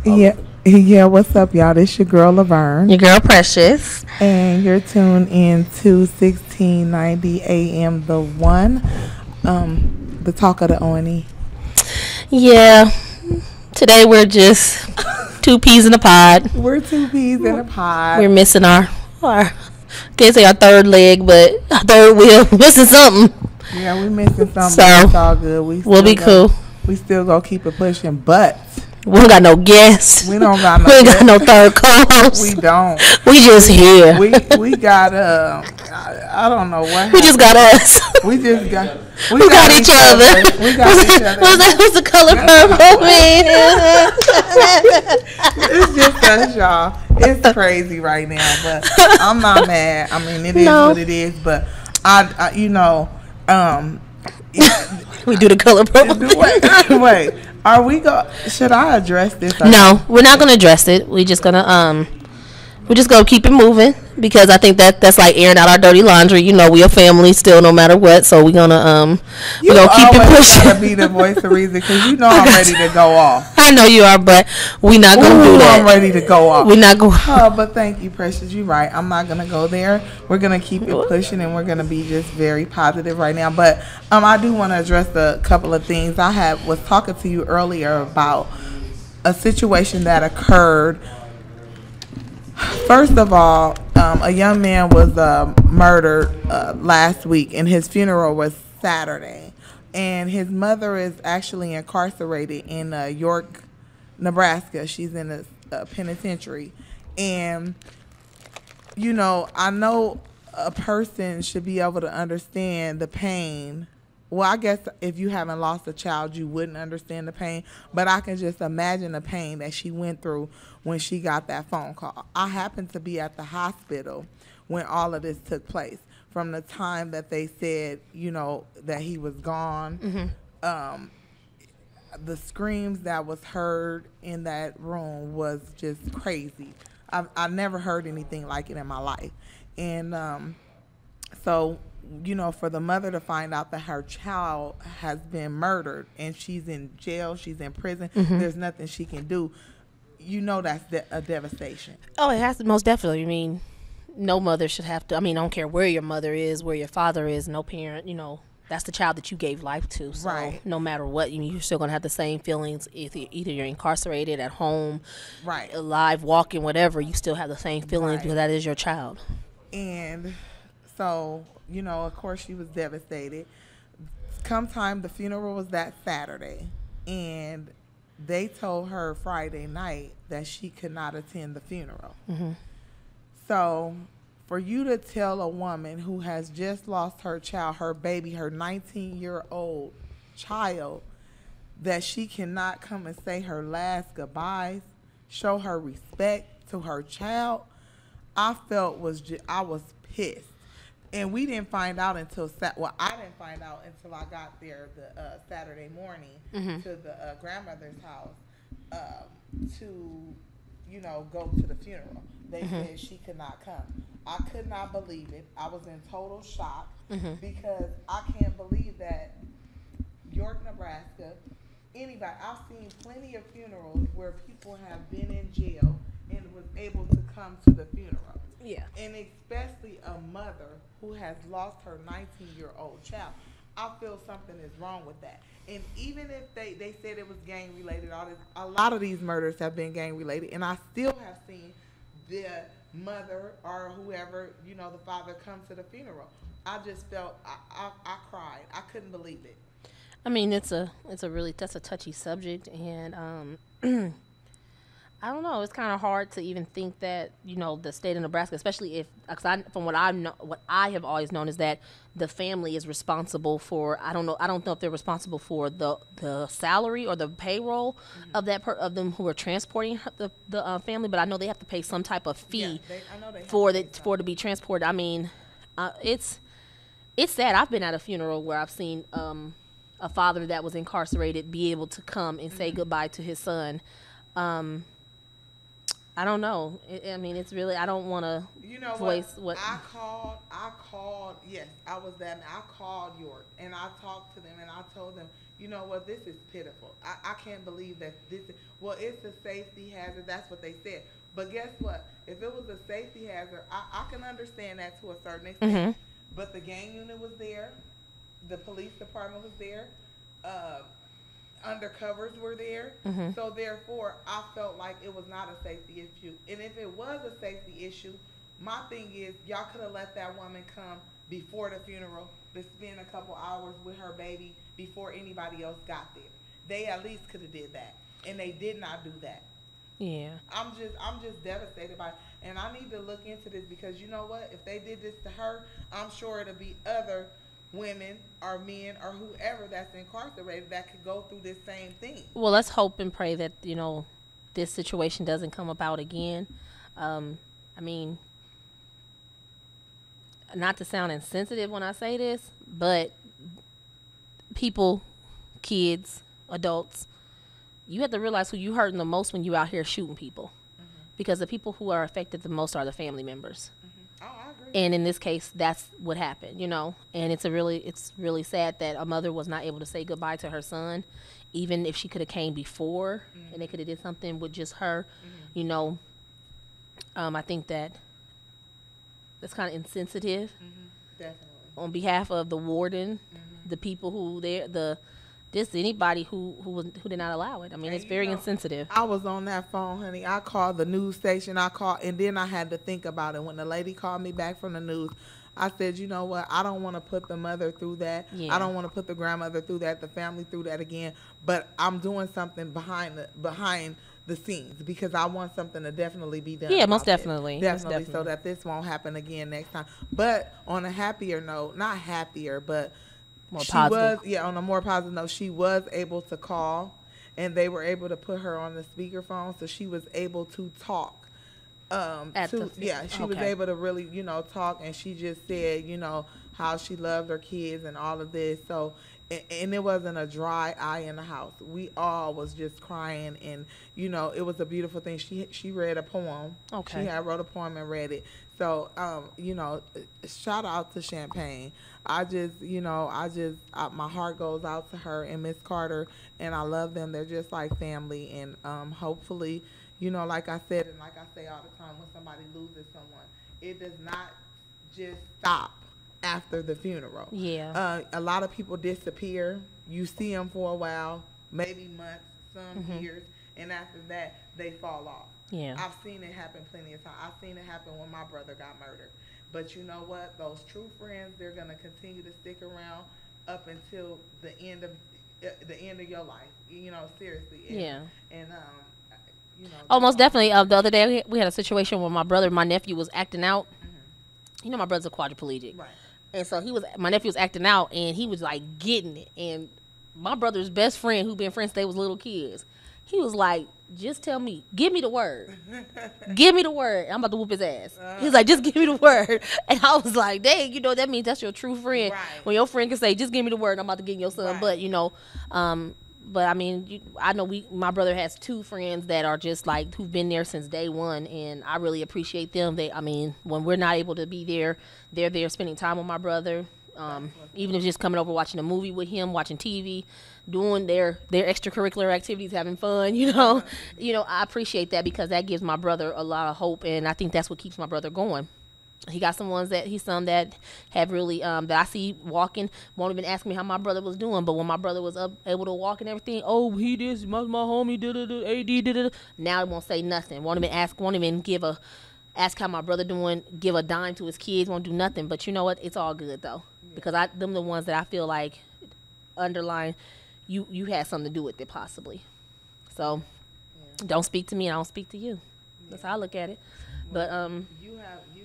Yeah, yeah. What's up, y'all? This your girl Laverne, Your girl Precious. and you're tuned in to 1690 AM. The one, the talk of the ONE. Yeah, today we're just two peas in a pod. We're two peas in a We're pod. missing our can't say our third leg, but our third wheel. Missing something. Yeah, we missing something, but So it's all good. We we'll still be go. cool. We still gonna keep it pushing, but We don't got no guests. we don't got no. We ain't got no third We co-host. don't. We just here. We got I don't know what We just got us. we just got We got each other. We got each other. What's the color purple mean? It's just us, y'all. It's crazy right now, but I'm not mad. I mean, it is No. what it is. But I We do the color purple. wait. Are we go? Should I address this? No, we're not gonna address it. We're just gonna keep it moving because I think that's like airing out our dirty laundry. You know, we a family still, no matter what. So we're gonna You keep it always pushing. gotta be the voice of reason because you know I'm ready to go off. I know you are, but we're not gonna do Ooh, that. I'm ready to go off. We're not going. But thank you, Precious. You're right. I'm not gonna go there. We're gonna keep it pushing, and we're gonna be just very positive right now. But I do want to address a couple of things. Was talking to you earlier about a situation that occurred. First of all, a young man was murdered last week, and his funeral was Saturday. And his mother is actually incarcerated in York, Nebraska. She's in a penitentiary. And, I know a person should be able to understand the pain. Well, I guess if you haven't lost a child, you wouldn't understand the pain. But I can just imagine the pain that she went through when she got that phone call. I happened to be at the hospital when all of this took place. From the time that they said, that he was gone, the screams that was heard in that room was just crazy. I never heard anything like it in my life. And so, for the mother to find out that her child has been murdered and she's in jail, she's in prison, there's nothing she can do, that's a devastation. Oh, it has to, most definitely. I mean, no mother should have to. I mean, I don't care where your mother is, where your father is. No parent, that's the child that you gave life to. So Right. no matter what, you're still gonna have the same feelings. If either you're incarcerated, at home, Right. alive, walking, whatever, you still have the same feelings Right. because that is your child. And so, of course, she was devastated. Come time, the funeral was that Saturday, and they told her Friday night that she could not attend the funeral. So, for you to tell a woman who has just lost her child, her baby, her 19-year-old child, that she cannot come and say her last goodbyes, show her respect to her child, I was pissed. And we didn't find out until I didn't find out until I got there the Saturday morning to the grandmother's house to go to the funeral. They said she could not come. I could not believe it. I was in total shock because I can't believe that York, Nebraska, anybody. I've seen plenty of funerals where people have been in jail and was able to come to the funeral. Yeah. And especially a mother who has lost her 19-year-old child. I feel something is wrong with that. And even if they said it was gang related, a lot of these murders have been gang related, and I still have seen the mother or whoever, the father, come to the funeral. I just felt I cried. I couldn't believe it. I mean, that's a touchy subject, and I don't know. It's kind of hard to even think that the state of Nebraska, especially from what I have always known is that the family is responsible for. I don't know if they're responsible for the salary or the payroll of them who are transporting the family, but I know they have to pay some type of fee for it to be transported. I mean, it's sad. I've been at a funeral where I've seen a father that was incarcerated be able to come and say goodbye to his son. I don't know. I mean, it's really, I don't want to voice what. I called, yes, I was that. I called York and I talked to them and I told them, you know what, this is pitiful. I can't believe that this is, well, it's a safety hazard. That's what they said. But guess what? If it was a safety hazard, I can understand that to a certain extent. Mm-hmm. But the gang unit was there. The police department was there. Undercovers were there. Mm-hmm. So therefore, I felt like it was not a safety issue. And if it was a safety issue, my thing is, y'all could have let that woman come before the funeral to spend a couple hours with her baby before anybody else got there. They at least could have did that, and they did not do that. Yeah. I'm just devastated by it. And I need to look into this, because you know what? If they did this to her, I'm sure it'll be other women or men or whoever that's incarcerated that could go through this same thing. Well, let's hope and pray that, you know, this situation doesn't come about again. I mean, not to sound insensitive when I say this, but people, kids, adults, you have to realize who you hurting the most when you out here shooting people. Mm-hmm. Because the people who are affected the most are the family members. Mm-hmm. Oh, I agree. And in this case, that's what happened, you know. And it's really sad that a mother was not able to say goodbye to her son, even if she could have came before, mm-hmm. and they could have did something with just her, mm-hmm. you know. I think that's kind of insensitive. Mm-hmm. Definitely. On behalf of the warden, mm-hmm. the people who just anybody who did not allow it. I mean, it's very insensitive. I was on that phone, honey. I called the news station. And then I had to think about it. When the lady called me back from the news, I said, you know what? I don't want to put the mother through that. Yeah. I don't want to put the grandmother through that, the family through that again. But I'm doing something behind the scenes, because I want something to definitely be done. Yeah, most definitely. Definitely, so that this won't happen again next time. But on a happier note, not happier, but more positive. On a more positive note, she was able to call, and they were able to put her on the speakerphone, so she was able to talk. She was able to really, you know, talk, and she just said, you know, how she loved her kids and all of this. So, and it wasn't a dry eye in the house. We all was just crying, and you know, it was a beautiful thing. She read a poem. Okay. She had wrote a poem and read it. So, you know, shout out to Champagne. My heart goes out to her and Miss Carter, and I love them. They're just like family, and hopefully, you know, like I said, and like I say all the time, when somebody loses someone, it does not just stop after the funeral. Yeah. A lot of people disappear. You see them for a while, maybe months, some mm-hmm. years, and after that, they fall off. Yeah. I've seen it happen plenty of times. I've seen it happen when my brother got murdered. But you know what? Those true friends, they're going to continue to stick around up until the end of your life. You know, seriously. Yeah. And you know. Oh, most definitely. The other day we had a situation where my nephew was acting out. Mm-hmm. You know, my brother's a quadriplegic. Right. And so my nephew was acting out, and he was like getting it. And my brother's best friend, who been friends since they was little kids, he was like, just tell me, give me the word. Give me the word. I'm about to whoop his ass. He's like, just give me the word. And I was like, dang, you know, that means that's your true friend. Right. When your friend can say, just give me the word, I'm about to get your son. Right. But, you know, but I mean, I know my brother has two friends that are just like, who've been there since day one. And I really appreciate them. When we're not able to be there, they're there spending time with my brother. Even if just coming over, watching a movie with him, watching TV, doing their extracurricular activities, having fun, you know. You know, I appreciate that, because that gives my brother a lot of hope, and I think that's what keeps my brother going. He got some that have really that I see walking, won't even ask me how my brother was doing, but when my brother was able to walk and everything, oh, he did, my homie did. Now he won't say nothing, won't even ask how my brother doing, give a dime to his kids, won't do nothing. But you know what? It's all good though, because them the ones that I feel like underlying you had something to do with it possibly. So don't speak to me, and I don't speak to you. That's how I look at it. But you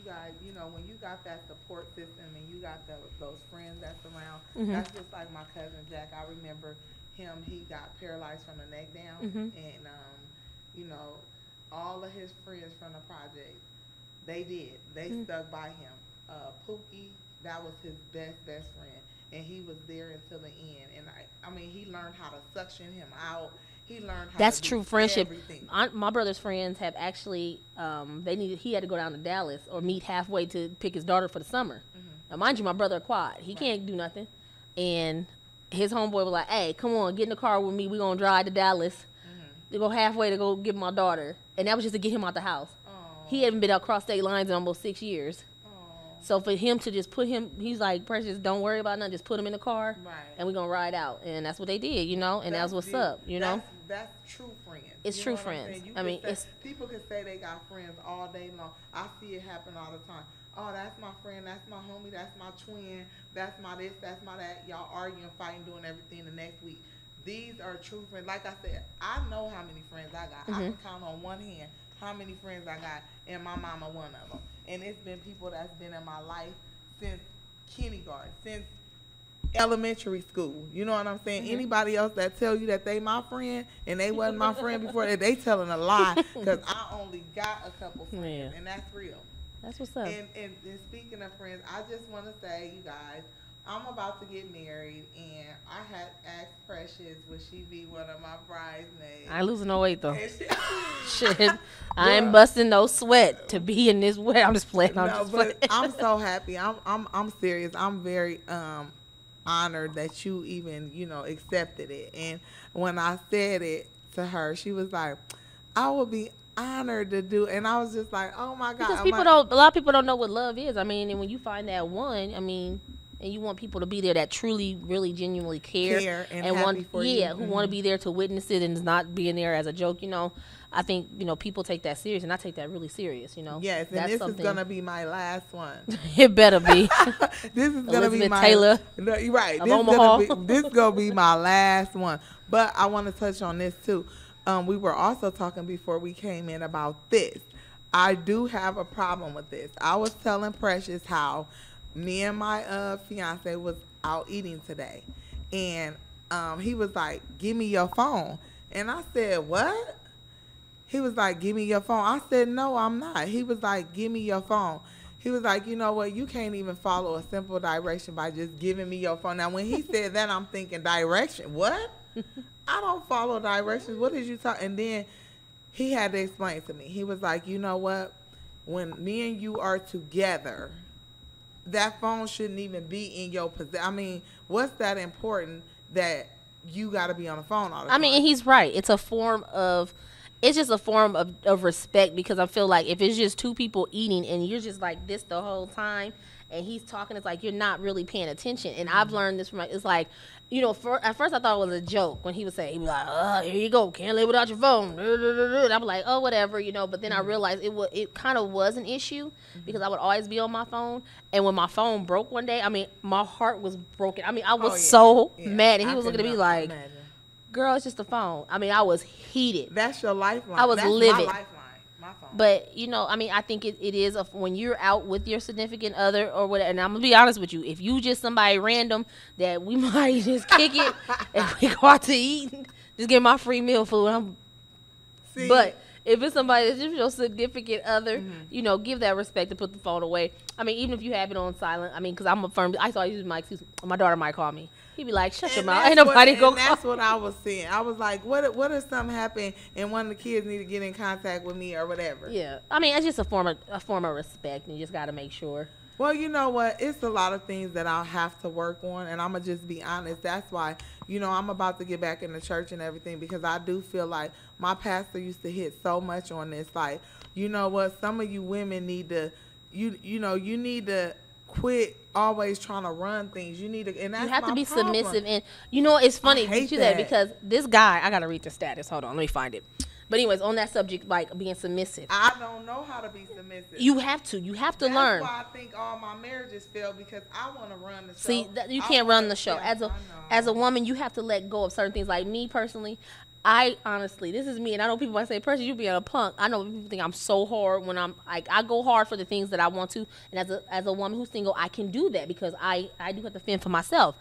guys, you know, when you got that support system and you got those friends that's around, mm-hmm. that's just like my cousin Jack. I remember him. He got paralyzed from the neck down, mm-hmm. and you know, all of his friends from the project, they mm-hmm. stuck by him. Pookie, that was his best friend, and he was there until the end. And I mean, he learned how to suction him out. He learned how that's to true do friendship. Everything. My brother's friends have actually he had to go down to Dallas or meet halfway to pick his daughter for the summer. Mm-hmm. Now, mind you, my brother a quad. He can't do nothing, and his homeboy was like, "Hey, come on, get in the car with me. We gonna drive to Dallas. To go halfway to go get my daughter." And that was just to get him out the house. He hadn't been across state lines in almost 6 years. So for him to just put him, he's like, Precious, don't worry about nothing. Just put him in the car, and we're going to ride out. And that's what they did, you know, and that's what's up, you know. That's true friends. It's true friends. I mean, it's people can say they got friends all day long. I see it happen all the time. Oh, that's my friend. That's my homie. That's my twin. That's my this. That's my that. Y'all arguing, fighting, doing everything the next week. These are true friends. Like I said, I know how many friends I got. I can count on one hand how many friends I got, and my mama one of them. And it's been people that's been in my life since kindergarten, since elementary school. You know what I'm saying? Anybody else that tell you that they my friend and they wasn't my friend before, they telling a lie, because I only got a couple friends, and that's real. That's what's up. And speaking of friends, I just want to say, you guys, I'm about to get married, and I had asked Precious, would she be one of my bridesmaids? I ain't losing no weight, though. Shit. I ain't busting no sweat to be in this way. I'm just playing. I'm so happy. I'm serious. I'm very honored that you even, you know, accepted it. And when I said it to her, she was like, I would be honored to do, and I was just like, oh my God. Because a lot of people don't know what love is. I mean, and when you find that one, I mean, and you want people to be there that truly, really, genuinely care and want, who want to be there to witness it and is not being there as a joke. You know, I think, you know, people take that serious, and I take that really serious. You know, yes, and this is gonna be my last one. It better be. This is gonna be my Taylor. No, you're right. This gonna be my last one. But I want to touch on this too. We were also talking before we came in about this. I do have a problem with this. I was telling Precious how me and my fiance was out eating today, and he was like, give me your phone. And I said, what? He was like, give me your phone. I said, no, I'm not. He was like, give me your phone. He was like, you know what, you can't even follow a simple direction by just giving me your phone. Now when he said that, I'm thinking, direction, what? I don't follow directions. What did you talk? And then he had to explain to me. He was like, you know what, when me and you are together, that phone shouldn't even be in your possession. I mean, what's that important that you got to be on the phone all the time? I mean, and he's right. It's just a form of respect, because I feel like if it's just two people eating and you're just like this the whole time and he's talking, it's like you're not really paying attention. And I've learned this from, it's like, you know, at first I thought it was a joke when he was saying, he was like, here you go, can't live without your phone. And I'm like, oh, whatever, you know. But then I realized it kind of was an issue, because I would always be on my phone. And when my phone broke one day, I mean, my heart was broken. I mean, I was so mad. And he was looking at me like, girl, it's just a phone. I mean, I was heated. That's your lifeline. I was livid. My lifeline. My phone. But, you know, I mean, I think it is when you're out with your significant other or whatever. And I'm going to be honest with you. If you just somebody random that we might just kick it and we go out to eat, just get my free meal food. But if it's somebody that's just your significant other, you know, give that respect to put the phone away. I mean, even if you have it on silent. I mean, because I'm a firm. I saw use my excuse. My daughter might call me. He'd be like, shut your mouth. Ain't nobody go call. That's what I was saying. I was like, what if something happened and one of the kids need to get in contact with me or whatever? Yeah. I mean, it's just a form of respect, and you just got to make sure. Well, you know what? It's a lot of things that I'll have to work on, and I'm going to just be honest. That's why, you know, I'm about to get back in the church and everything, because I do feel like my pastor used to hit so much on this. Like, you know what? Some of you women need to, you need to quit always trying to run things. You need to, and that's you have to be problem. Submissive. And, you know, it's funny you do that, because this guy, I got to read the status. Hold on, let me find it. But anyways, on that subject, like being submissive. I don't know how to be submissive. You have to learn. That's why I think all my marriages fail, because I want to run the show. See, you can't run the show. As a woman, you have to let go of certain things. Like me personally, I honestly, this is me, and I know people might say, Precious, you being a punk. I know people think I'm so hard when I'm like, I go hard for the things that I want to. And as a woman who's single, I can do that, because I do have to fend for myself.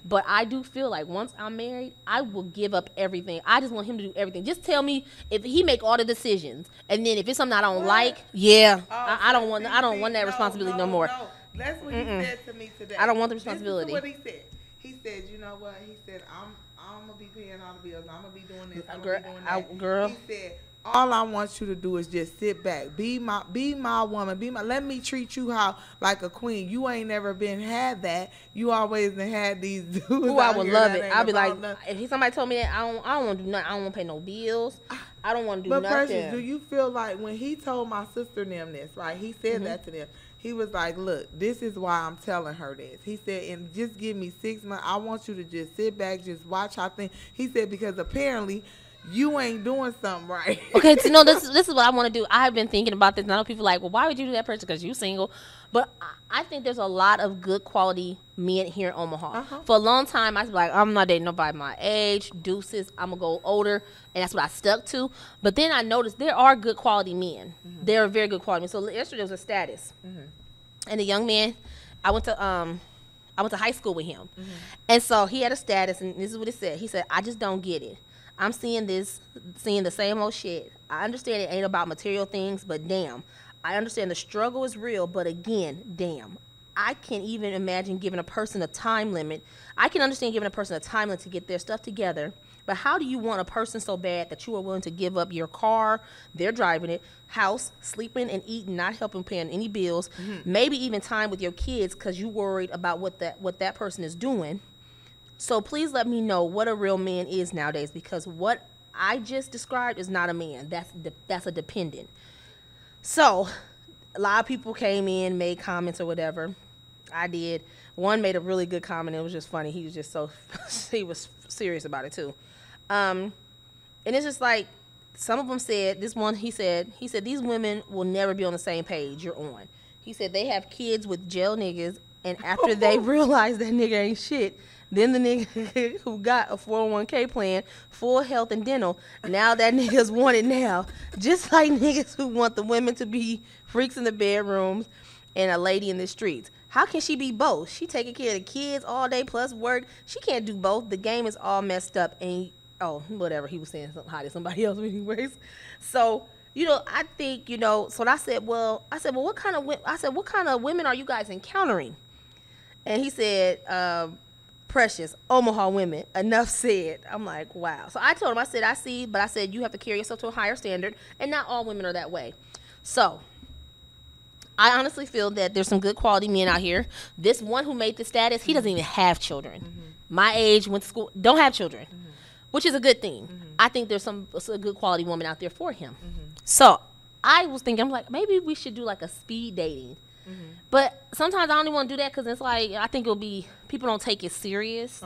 But I do feel like once I'm married, I will give up everything. I just want him to do everything. Just tell me if he make all the decisions, and then if it's something I don't like, I don't want that responsibility no more. No. That's what he said to me today. I don't want the responsibility. This is what he said. He said, you know what? He said, I'm gonna be paying all the bills. I'm gonna be doing this. I'm gonna be doing that. Girl. He said, all I want you to do is just sit back, be my woman, let me treat you how like a queen. You ain't never had that. You always had these dudes. Who I would love it. I'd be like, nothing. If somebody told me that, I don't want to do nothing. I don't want to pay no bills. I don't want to do nothing. But Precious, do you feel like when he told my sister and them this, right? He said that to them. He was like, look, this is why I'm telling her this. He said, and just give me 6 months. I want you to just sit back, just watch how things. He said, because apparently you ain't doing something right. Okay, so no, this is what I want to do. I have been thinking about this. And I know people are like, well, why would you do that, person? Because you single. But I think there's a lot of good quality men here in Omaha. For a long time, I was like, I'm not dating nobody my age, deuces. I'm going to go older. And that's what I stuck to. But then I noticed there are good quality men. There are very good quality men. So yesterday was a status. And the young man, I went to high school with him. And so he had a status, and this is what it said. He said, I just don't get it. I'm seeing the same old shit. I understand it ain't about material things, but damn. I understand the struggle is real, but again, damn. I can't even imagine giving a person a time limit. I can understand giving a person a time limit to get their stuff together, but how do you want a person so bad that you are willing to give up your car, they're driving it, house, sleeping and eating, not helping paying any bills, maybe even time with your kids because you worried about what that person is doing. So please let me know what a real man is nowadays, because what I just described is not a man. That's a dependent. So a lot of people came in, made comments or whatever. I did. One made a really good comment. It was just funny. He was just he was serious about it too. And it's just like, some of them said, this one, he said, these women will never be on the same page you're on. He said they have kids with jail niggas, and after they realize that nigga ain't shit, then the nigga who got a 401k plan, full health and dental, now that nigga's wanted now. Just like niggas who want the women to be freaks in the bedrooms and a lady in the streets. How can she be both? She taking care of the kids all day plus work. She can't do both. The game is all messed up. And, whatever. He was saying something hot to somebody else anyways. So, I think, so I said, well, what kind of women are you guys encountering? And he said, Precious, Omaha women, enough said. I'm like, wow. So I told him, I see, but I said, you have to carry yourself to a higher standard, and not all women are that way. So I honestly feel that there's some good quality men out here. This one who made the status, he doesn't even have children. My age, went to school, don't have children, which is a good thing. I think there's a good quality woman out there for him. So I was thinking, I'm like, maybe we should do like a speed dating. But sometimes I don't even want to do that because it's like, I think it'll be, people don't take it serious.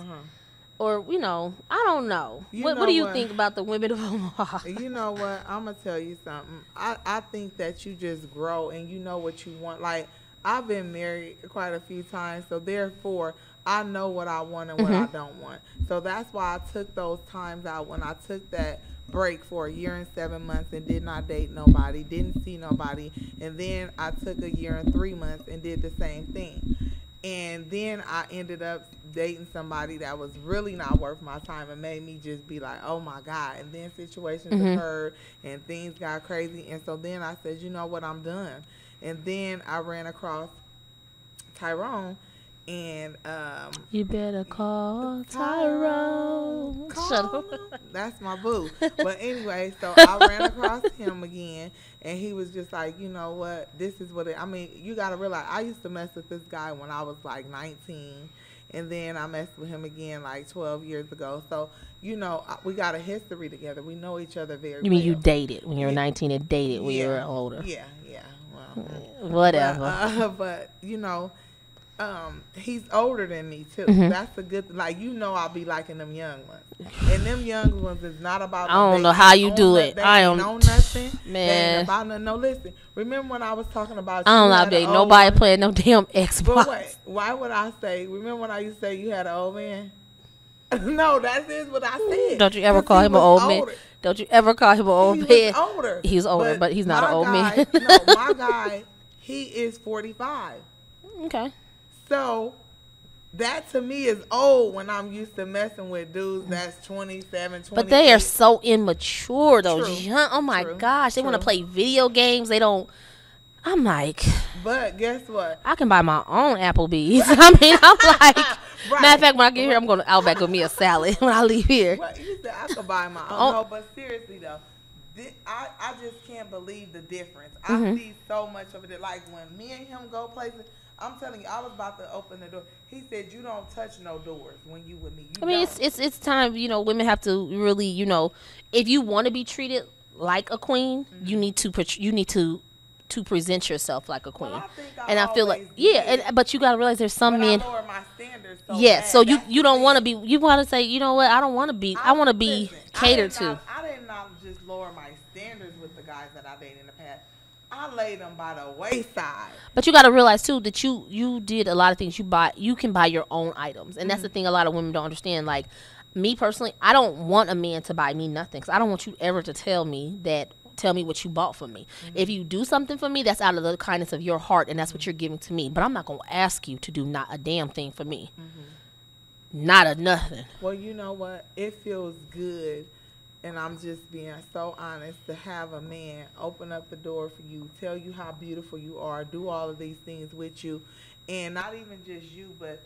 Or, I don't know. What do you think about the women of Omaha? You know what? I'm going to tell you something. I think that you just grow and you know what you want. Like, I've been married quite a few times, so therefore, I know what I want and what I don't want. So that's why I took those times out when I took that break for 1 year and 7 months and did not date nobody, didn't see nobody, and then I took 1 year and 3 months and did the same thing. And then I ended up dating somebody that was really not worth my time and made me just be like, oh my God. And then situations occurred and things got crazy. And so then I said, you know what, I'm done. And then I ran across Tyrone. And you better call Tyrone. Shut up. That's my boo. But anyway, so I ran across him again, and he was just like, you know what? This is what you got to realize, I used to mess with this guy when I was like 19, and then I messed with him again like 12 years ago. So, we got a history together. We know each other very well. You mean you dated when you were 19 and dated when you were older? Yeah. Well, whatever. But he's older than me too. That's a good, I'll be liking them young ones, and them young ones is not about. I don't know how you do it. I don't know nothing, man. They ain't about nothing. No, listen. Remember when I was talking about? I don't know date nobody playing no damn Xbox. But wait, why would I say? Remember when I used to say you had an old man? No, that is what I said. Don't you ever call him an old man? Don't you ever call him an old man? He was older. He's older, but he's not an old man. No, my guy, he is 45. Okay. So that to me is old when I'm used to messing with dudes that's 27, 28. But they are so immature, those True. young. Oh my gosh, they want to play video games. They don't. I'm like. But guess what? I can buy my own Applebee's. I mean, I'm like. Right. Matter of fact, when I get here, I'm going to Outback with me a salad when I leave here. Well, you said I could buy my own. No, but seriously though, I just can't believe the difference. I Mm-hmm. see so much of it. Like when me and him go places, I'm telling you, I was about to open the door. He said, "You don't touch no doors when you with me. You I mean, don't." it's time. Women have to really, if you want to be treated like a queen, you Mm-hmm. need to to present yourself like a Well, queen. I think And I I feel like, always yeah, did, but you gotta realize there's some but I men. lower my standards so Yes, so bad. you That's you the don't want to thing. be. You want to say, you know what? I don't want to be. I want to be Listen. catered to. I did not just lower my standards with the guys that I dated in the past. I laid them by the wayside. But you got to realize too that you did a lot of things. You can buy your own items, and that's the thing a lot of women don't understand. Like me personally, I don't want a man to buy me nothing, because I don't want you ever to tell me what you bought for me. If you do something for me, that's out of the kindness of your heart, and that's what you're giving to me. But I'm not gonna ask you to do not a damn thing for me, not a nothing. Well, you know what? It feels good, and I'm just being so honest, to have a man open up the door for you, tell you how beautiful you are, do all of these things with you, and not even just you, but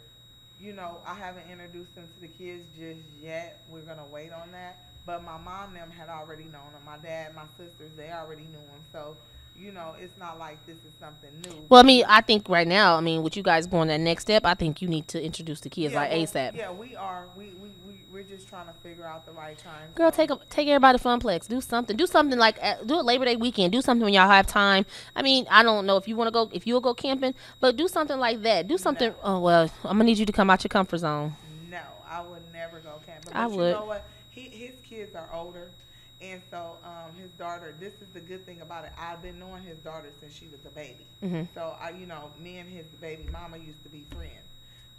I haven't introduced him to the kids just yet. We're gonna wait on that. But my mom and them had already known him. My dad, my sisters, they already knew him. So, it's not like this is something new. Well, I mean, I think right now, I mean, with you guys going that next step, I think you need to introduce the kids like well, ASAP. yeah, we are. We're just trying to figure out the right time. Girl, So, take everybody to Funplex. Do something. Do something like do it Labor Day weekend. Do something when y'all have time. I mean, I don't know if you want to go, if you'll go camping, but do something like that. Do something. No. Oh well, I'm gonna need you to come out your comfort zone. no, I would never go camping. But I you would. know what? His kids are older. And so his daughter, this is the good thing about it. I've been knowing his daughter since she was a baby. So, me and his baby mama used to be friends.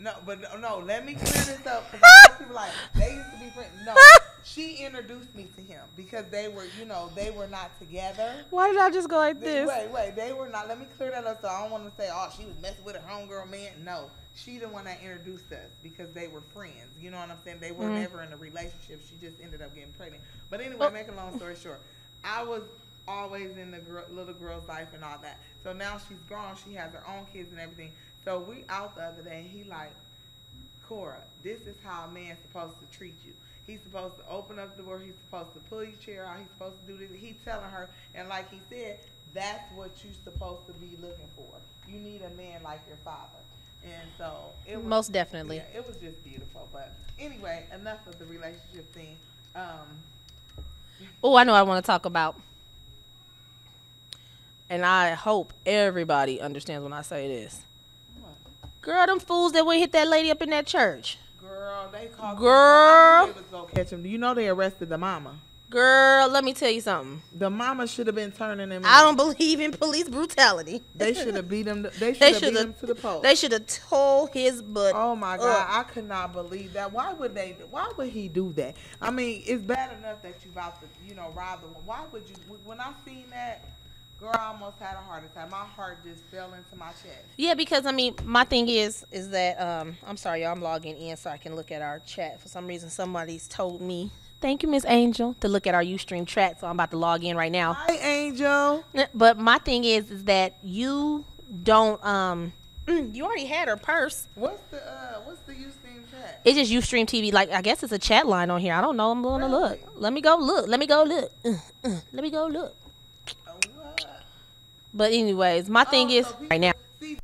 No, but no, let me clear this up. Because people like, they used to be friends. No, she introduced me to him because they were not together. Why did I just go like this? Wait, they were not. Let me clear that up so I don't want to say, oh, she was messing with her homegirl man. No, she the one that introduced us because they were friends. You know what I'm saying? They were never in a relationship. She just ended up getting pregnant. But anyway, make a long story short, I was always in the little girl's life and all that. So now she's grown. She has her own kids and everything. So we out the other day and he like, Cora, this is how a man's supposed to treat you. He's supposed to open up the door. He's supposed to pull your chair out. He's supposed to do this. He's telling her, and like he said, that's what you're supposed to be looking for. You need a man like your father. And so it was, Most definitely. yeah, it was just beautiful. But anyway, enough of the relationship thing. Oh, I know what I want to talk about. And I hope everybody understands when I say this. Girl, them fools that went hit that lady up in that church. Girl, they called. Girl. I knew they was gonna catch him. You know they arrested the mama. Girl, let me tell you something. The mama should have been turning him. I don't believe in police brutality. They should have beat him. They should have beat him to the post. They should have tore his butt. Oh my God, up. I could not believe that. Why would he do that? I mean, it's bad enough that you about to, rob the one. Why would you? When I seen that, girl, I almost had a heart attack. My heart just fell into my chest. Yeah, because I mean, my thing is that I'm sorry, y'all, I'm logging in so I can look at our chat. For some reason, somebody's told me, thank you, Miss Angel, to look at our Ustream chat. So I'm about to log in right now. Hi, Angel. But my thing is that you don't you already had her purse. What's the Ustream chat? It's just Ustream TV. Like, I guess it's a chat line on here. I don't know. I'm going to look. Let me go look. Let me go look. Let me go look. What? But anyways, my thing is So people- right now. see,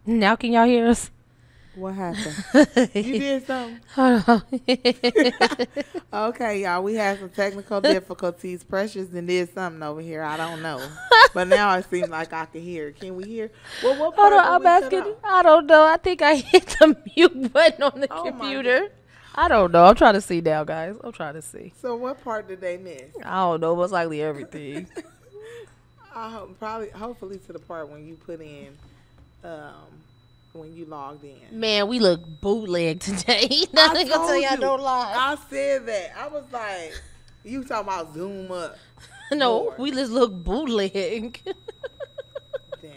Now can y'all hear us? What happened? You did something? Hold on. Okay, y'all. We had some technical difficulties. Precious and did something over here. I don't know. But now it seems like I can hear. Can we hear? Well, what part Hold on, I'm asking. I don't know. I think I hit the mute button on the computer. I don't know. I'm trying to see now, guys. I'm trying to see. So what part did they miss? I don't know. Most likely everything. Hopefully to the part when you put in, when you logged in. Man, we look bootleg today. Nothing gonna tell y'all don't lie. I said that. I was like, you talking about zoom up. No, more. we just look bootleg. Dang.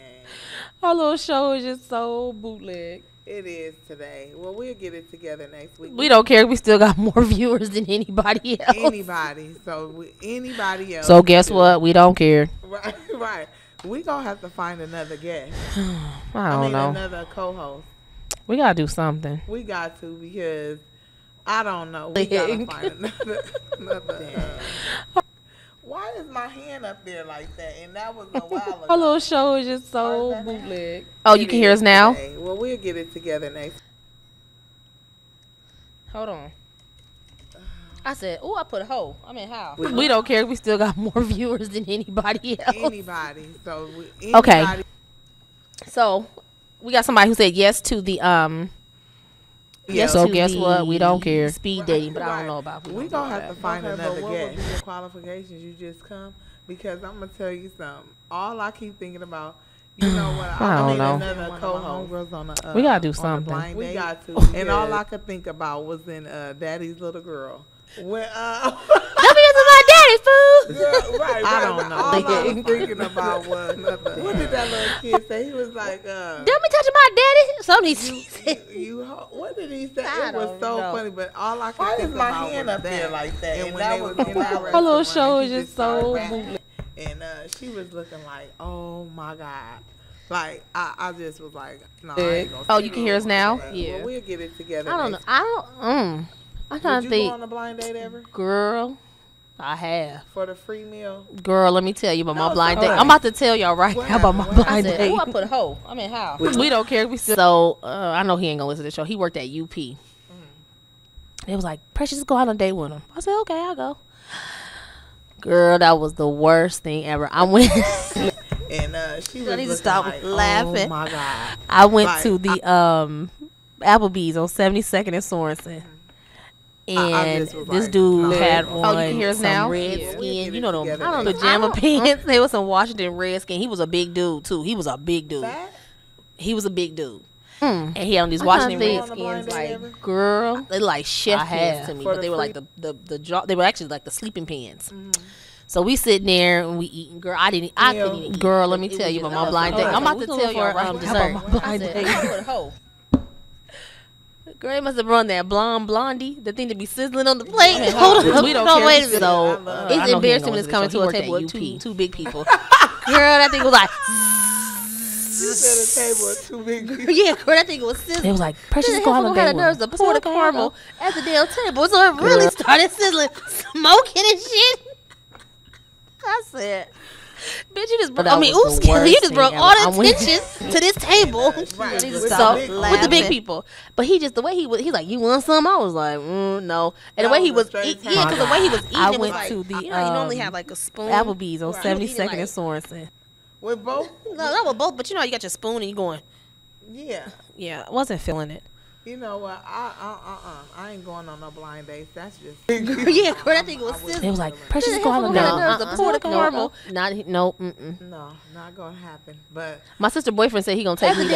Our little show is just so bootleg. It is today. Well, we'll get it together next week. We don't care. We still got more viewers than anybody else. Anybody. Anybody else. So guess what? We don't care. Right, right. We gonna have to find another guest. I don't know. Another co-host. We gotta do something. We got to because I don't know. We gotta find another. Why is my hand up there like that? And that was a while ago. Our little show is just so bootleg. Oh, you can hear us now? Today. Well, we'll get it together next. Hold on. I said, oh, I put a hoe. I mean, how? We don't care. We still got more viewers than anybody else. Anybody. So, okay. So, we got somebody who said yes to the, yes, so guess what? We don't care. Speed dating, but I don't know about. We gonna have to find another guest. What would be your qualifications? You just come because I'm gonna tell you something. All I keep thinking about, you know what? I don't know. Another co-host on the, we gotta do something. We got to. And all I could think about was in Daddy's Little Girl. When don't be into my daddy, fool. Girl, right. I don't know. All I was thinking about was what did that little kid say? He was like, "Don't be touching my daddy." Something what did he say? It was so funny, but all I could think about was hand up there like that. And when they was in our little show is just so bootleg. And she was looking like, oh my God. Like I just was like, no. Oh, you can hear us now? Yeah. Well, we'll get it together. I don't know. I'm trying to think. Did you go on a blind date ever? Girl, I have. For the free meal? Girl, let me tell you about my blind date. I'm about to tell y'all right now about my blind date. Oh, I put a hoe. I mean, how? We don't care. We still. So, I know he ain't gonna listen to the show. He worked at UP. It was like, Precious, go out on a date with him. I said, okay, I'll go. Girl, that was the worst thing ever. I went. And she was to stop like, laughing. Oh my God. I went to the Applebee's on 72nd and Sorensen. And this dude had on you can hear us now? Red skin. You know them pajama pants. They was some Washington Redskin. He was a big dude too. He was a big dude. He was a big dude. And he had on these Washington Redskins, like, girl, they like chef pants to me, but they were like the jaw. They were actually like the sleeping pants. So we sitting there and we eating. Girl, I couldn't even eat. Girl, let me tell you about my blind date. I'm about to tell you about my blind date. Girl, they must have run that blondie, the thing to be sizzling on the plate. Hold on, we don't care. Wait a minute. So it's embarrassing when it's coming to a table with two big people. Girl, that thing was like. You said a table with two big people. Yeah, girl, that thing was sizzling. It was like, Precious, go on the had the nerves to pour the caramel at the damn table, so it really started sizzling, smoking and shit. I said, bitch, you just brought, you just brought all the attention to this table. Right. With the big people. But he just, the way he was, he's like, you want some? I was like, no. And the way he was eating, because the way he was eating, I went to the, you normally have like a spoon. Applebee's on 72nd and Sorensen. With both? No, not with both, but you know, you got your spoon and you going. Yeah. Yeah, I wasn't feeling it. You know what? I ain't going on no blind dates. That's just. Yeah, girl, that thing was sizzling. It was like, Precious, go on the pour the caramel. No, not gonna happen. But my sister boyfriend said he gonna take me to.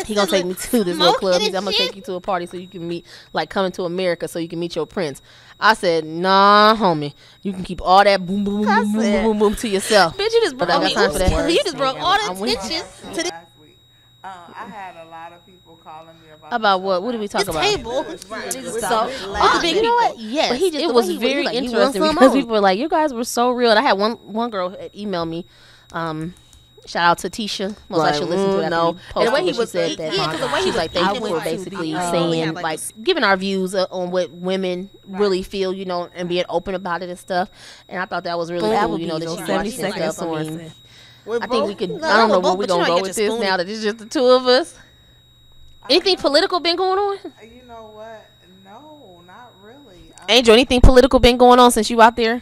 He gonna take me to this little club. I'm gonna take you to a party so you can meet, like, coming to America so you can meet your prince. I said, nah, homie, you can keep all that boom boom boom boom boom boom boom to yourself. Bitch, you just brought you just brought all the attention to this. I had a lot of people calling me about what? What did we talk about? Table. The big people. Yes, but it was very interesting because people were like, "You guys were so real." And I had one girl email me. Shout out to Tisha. Most I should listen to it. No, and the way he was said that. Yeah, because the way he was like, thank you for basically saying, like, giving our views on what women really feel, you know, and being open about it and stuff. And I thought that was really cool, you know, that she watched stuff. I think we could. I don't know where we're gonna go with this now that it's just the two of us. Anything political been going on? You know what? No, not really. Angel, anything political been going on since you out there?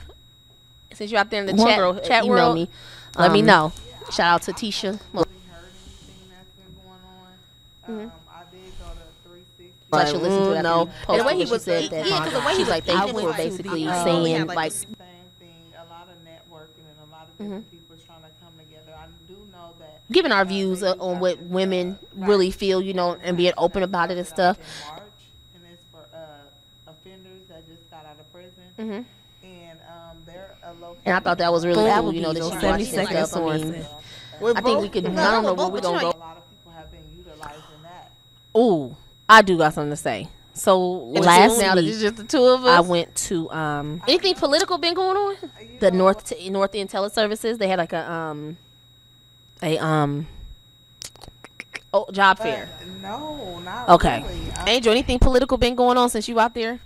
Since you out there in the chat world, me. Let me know. Shout out to Tisha. Heard anything that's been going on? I did go to 360. I should listen to that. No. And the way he was said that, because the way he's like, thank you for basically saying like. Same thing. A lot of networking and a lot of different people trying to come together. I do know that. Giving our views on what women really feel, you know, and being open about it and stuff. In March, and it's for offenders that just got out of prison. And they're located. And I thought that was really cool, you know, that she 70 watched and seconds stuff. I mean, on. I think we could. I don't know where we're gonna go. A lot of people have been utilizing that. Ooh, I do got something to say. So last now that it's just the two of us, I went to anything political been going on? The North End Teleservices, they had like a job fair. No, not Okay. really. Angel, anything political been going on since you out there?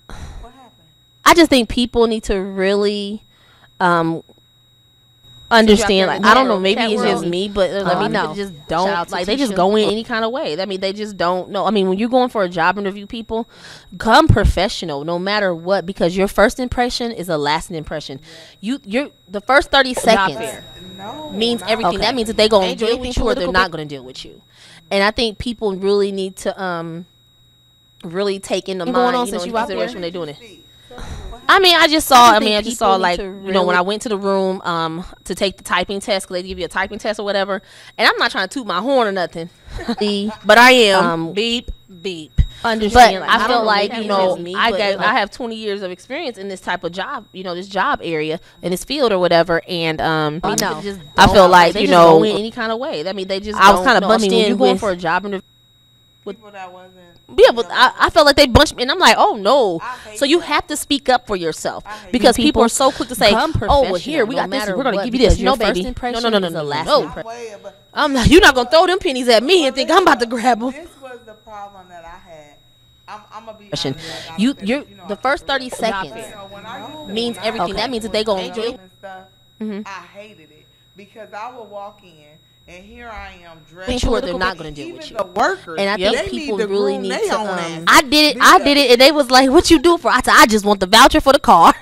What happened? I just think people need to really understand. Like, I don't know, maybe it's just me, but let me know. Just don't like they just go in any kind of way. I mean, they just don't know. I mean, when you're going for a job interview, people come professional, no matter what, because your first impression is a lasting impression. You're the first 30 seconds means everything. That means that they gonna deal with you or they're not gonna deal with you. And I think people really need to really take into mind, you know, in consideration when they're doing it. I mean, I just saw like, you know, when I went to the room to take the typing test, because they give you a typing test or whatever, and I'm not trying to toot my horn or nothing, but I am beep. Understand? But I feel like, you know, I have 20 years of experience in this type of job, you know, this job area in this field or whatever, and I feel like, you know, go in any kind of way. I mean, they just I was kind of bunched in. You going for a job interview with People that wasn't. yeah, but I felt like they bunched me, and I'm like, oh no. So you have to speak up for yourself, because people are so quick to say, oh, well, here we got this, we're gonna give you this. No, baby, no. I'm not. You're not gonna throw them pennies at me and think I'm about to grab them. This was the problem that I had. I'm gonna be You're honest, the first 30 seconds means everything. That means that they gonna do stuff. I hated it because I would walk in. And here I am dressed. Sure, they're not going to deal with you. The workers, and I think people really need to. I did it, and they was like, "What you do for?" I said, "I just want the voucher for the car."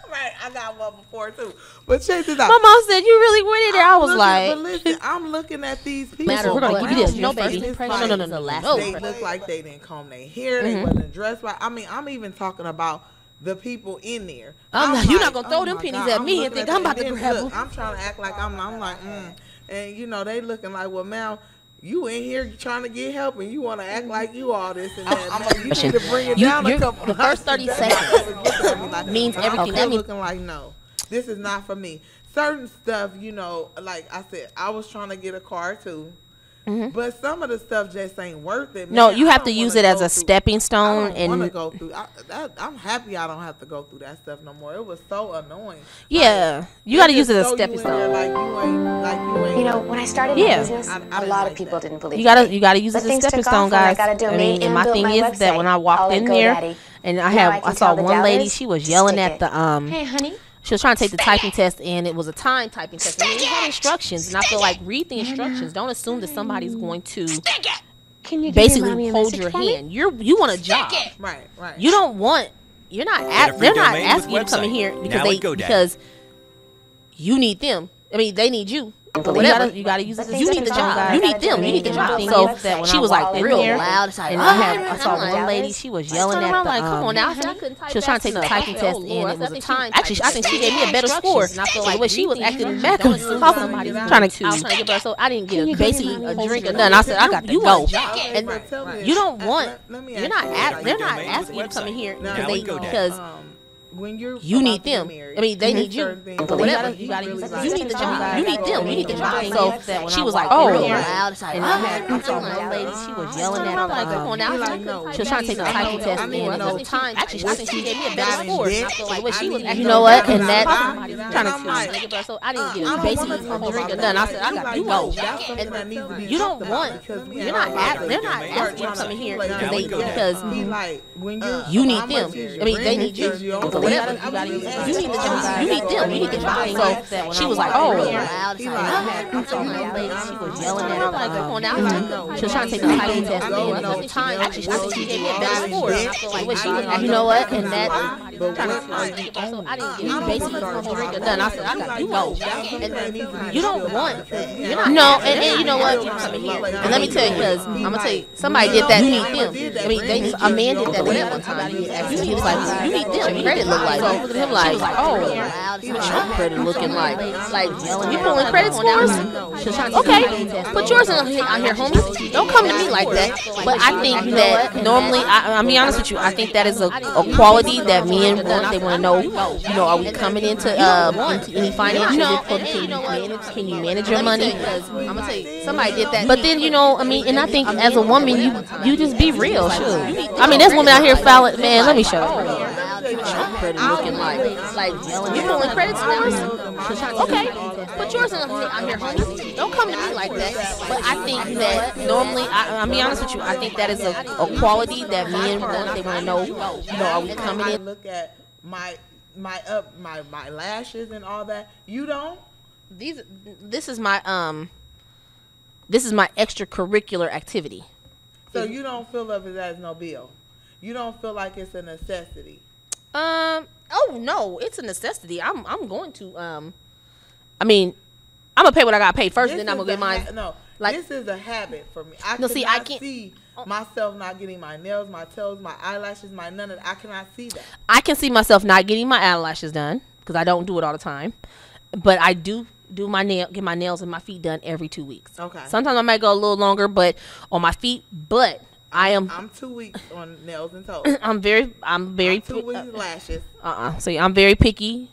Right, I got one before too. But check this out. My mom said, "You really went in there." I was like, but listen, I'm looking at these people. We're going to give you this. No, baby. No. They look like they didn't comb their hair. They wasn't dressed right. I mean, I'm even talking about the people in there. You're not going to throw them pennies at me and think I'm about to grab them. I'm trying to act like I'm like, And, you know, they looking like, well, ma'am, you in here trying to get help, and you want to act like you all this and that. You need to bring it down a couple. The first 30 seconds means everything. That looking like, no, this is not for me. Certain stuff, you know, like I said, I was trying to get a car, too. But some of the stuff just ain't worth it. Man. No, you have to use it as a stepping stone. I don't want to go through. I'm happy I don't have to go through that stuff no more. It was so annoying. Yeah, like, you got to use it as a stepping stone. Like you ain't. You know, when I started my business, a lot of people didn't believe you gotta use it as a stepping stone, guys. I mean, and my thing is that when I walked in there, and I saw one lady, she was yelling at the Hey, honey. She was trying to take the typing test, and it was a time typing test. And it had instructions, and I feel like read the instructions. Don't assume that somebody's going to basically hold your hand. You want a job, right? You don't want. They're not asking you to come in here because you need them. I mean, they need you. Whatever. You gotta use it. You need the job. You need them. You need the job. So she was like real loud. And I saw one lady. She was yelling at the. Come on now. She was trying to take the typing test, and it was a time. Actually, I think she gave me a better score. And I feel like she was acting back on somebody trying to get her. So I didn't get basically a drink or nothing. I said I got to go. And you don't want. They're not asking you to come in here because. You need them. I mean, they need you. Whatever. You need the job. You need them. You need the job. So she was like, real loud. And I saw one lady. She was yelling at her. Like, come on now. She was trying to take the typing test. And it was a time. Actually, I think she gave me a better score. Like, she was. You know what? And that trying to get her. So I didn't get basically a drink or nothing. I said I got to go. And you don't want. They're not asking you to come in here because you need them. I mean, they need you. whatever. You need them. You need to try. So she was like, oh, she was yelling at her like, come on now. She was trying to take the typing test. Actually, I think she gave me a better score. Like, she was, you know what? And that, so I didn't get basically done. I said, I got to go. And you don't want, no, and you know what? And let me tell you, because I'm gonna tell you, somebody did that. You need them. I mean, a man did that one time. He was like, you need them. Credit look like. So look at him like, oh, what your credit looking like? Like, you pulling credit scores? Okay, put yours out here, homie. Don't come to me like that. But I think that normally, I'll be honest with you, I think that is a quality that men want. They want to know, you know, are we coming into any financial difficulty? Can you manage your money? Because I'm gonna tell you, somebody did that. But then, you know, I mean, and I think as a woman, you just be real. Sure. I mean, there's women out here fouling. Man, let me show you. Credit looking like you pulling credit scores? Okay, put yours out here, homie. Don't come to me like that. But I think that normally, I'll be honest with you, I think that is a quality that men want. They want to know, you know, are we coming in? Look at my lashes and all that. You don't? This is my extracurricular activity. So you don't feel of it as no bill. You don't feel like it's a necessity. Oh no, it's a necessity. I'm going to I mean, I'm gonna pay what I gotta pay first, then I'm gonna get mine. No, like, this is a habit for me. I can't see myself not getting my nails, my toes, my eyelashes, my none of that. I cannot see that. I can see myself not getting my eyelashes done because I don't do it all the time, but I do get my nails and my feet done every 2 weeks. Okay. Sometimes I might go a little longer, but on my feet. But I'm 2 weeks on nails and toes. I'm very 2 weeks lashes. So I'm very picky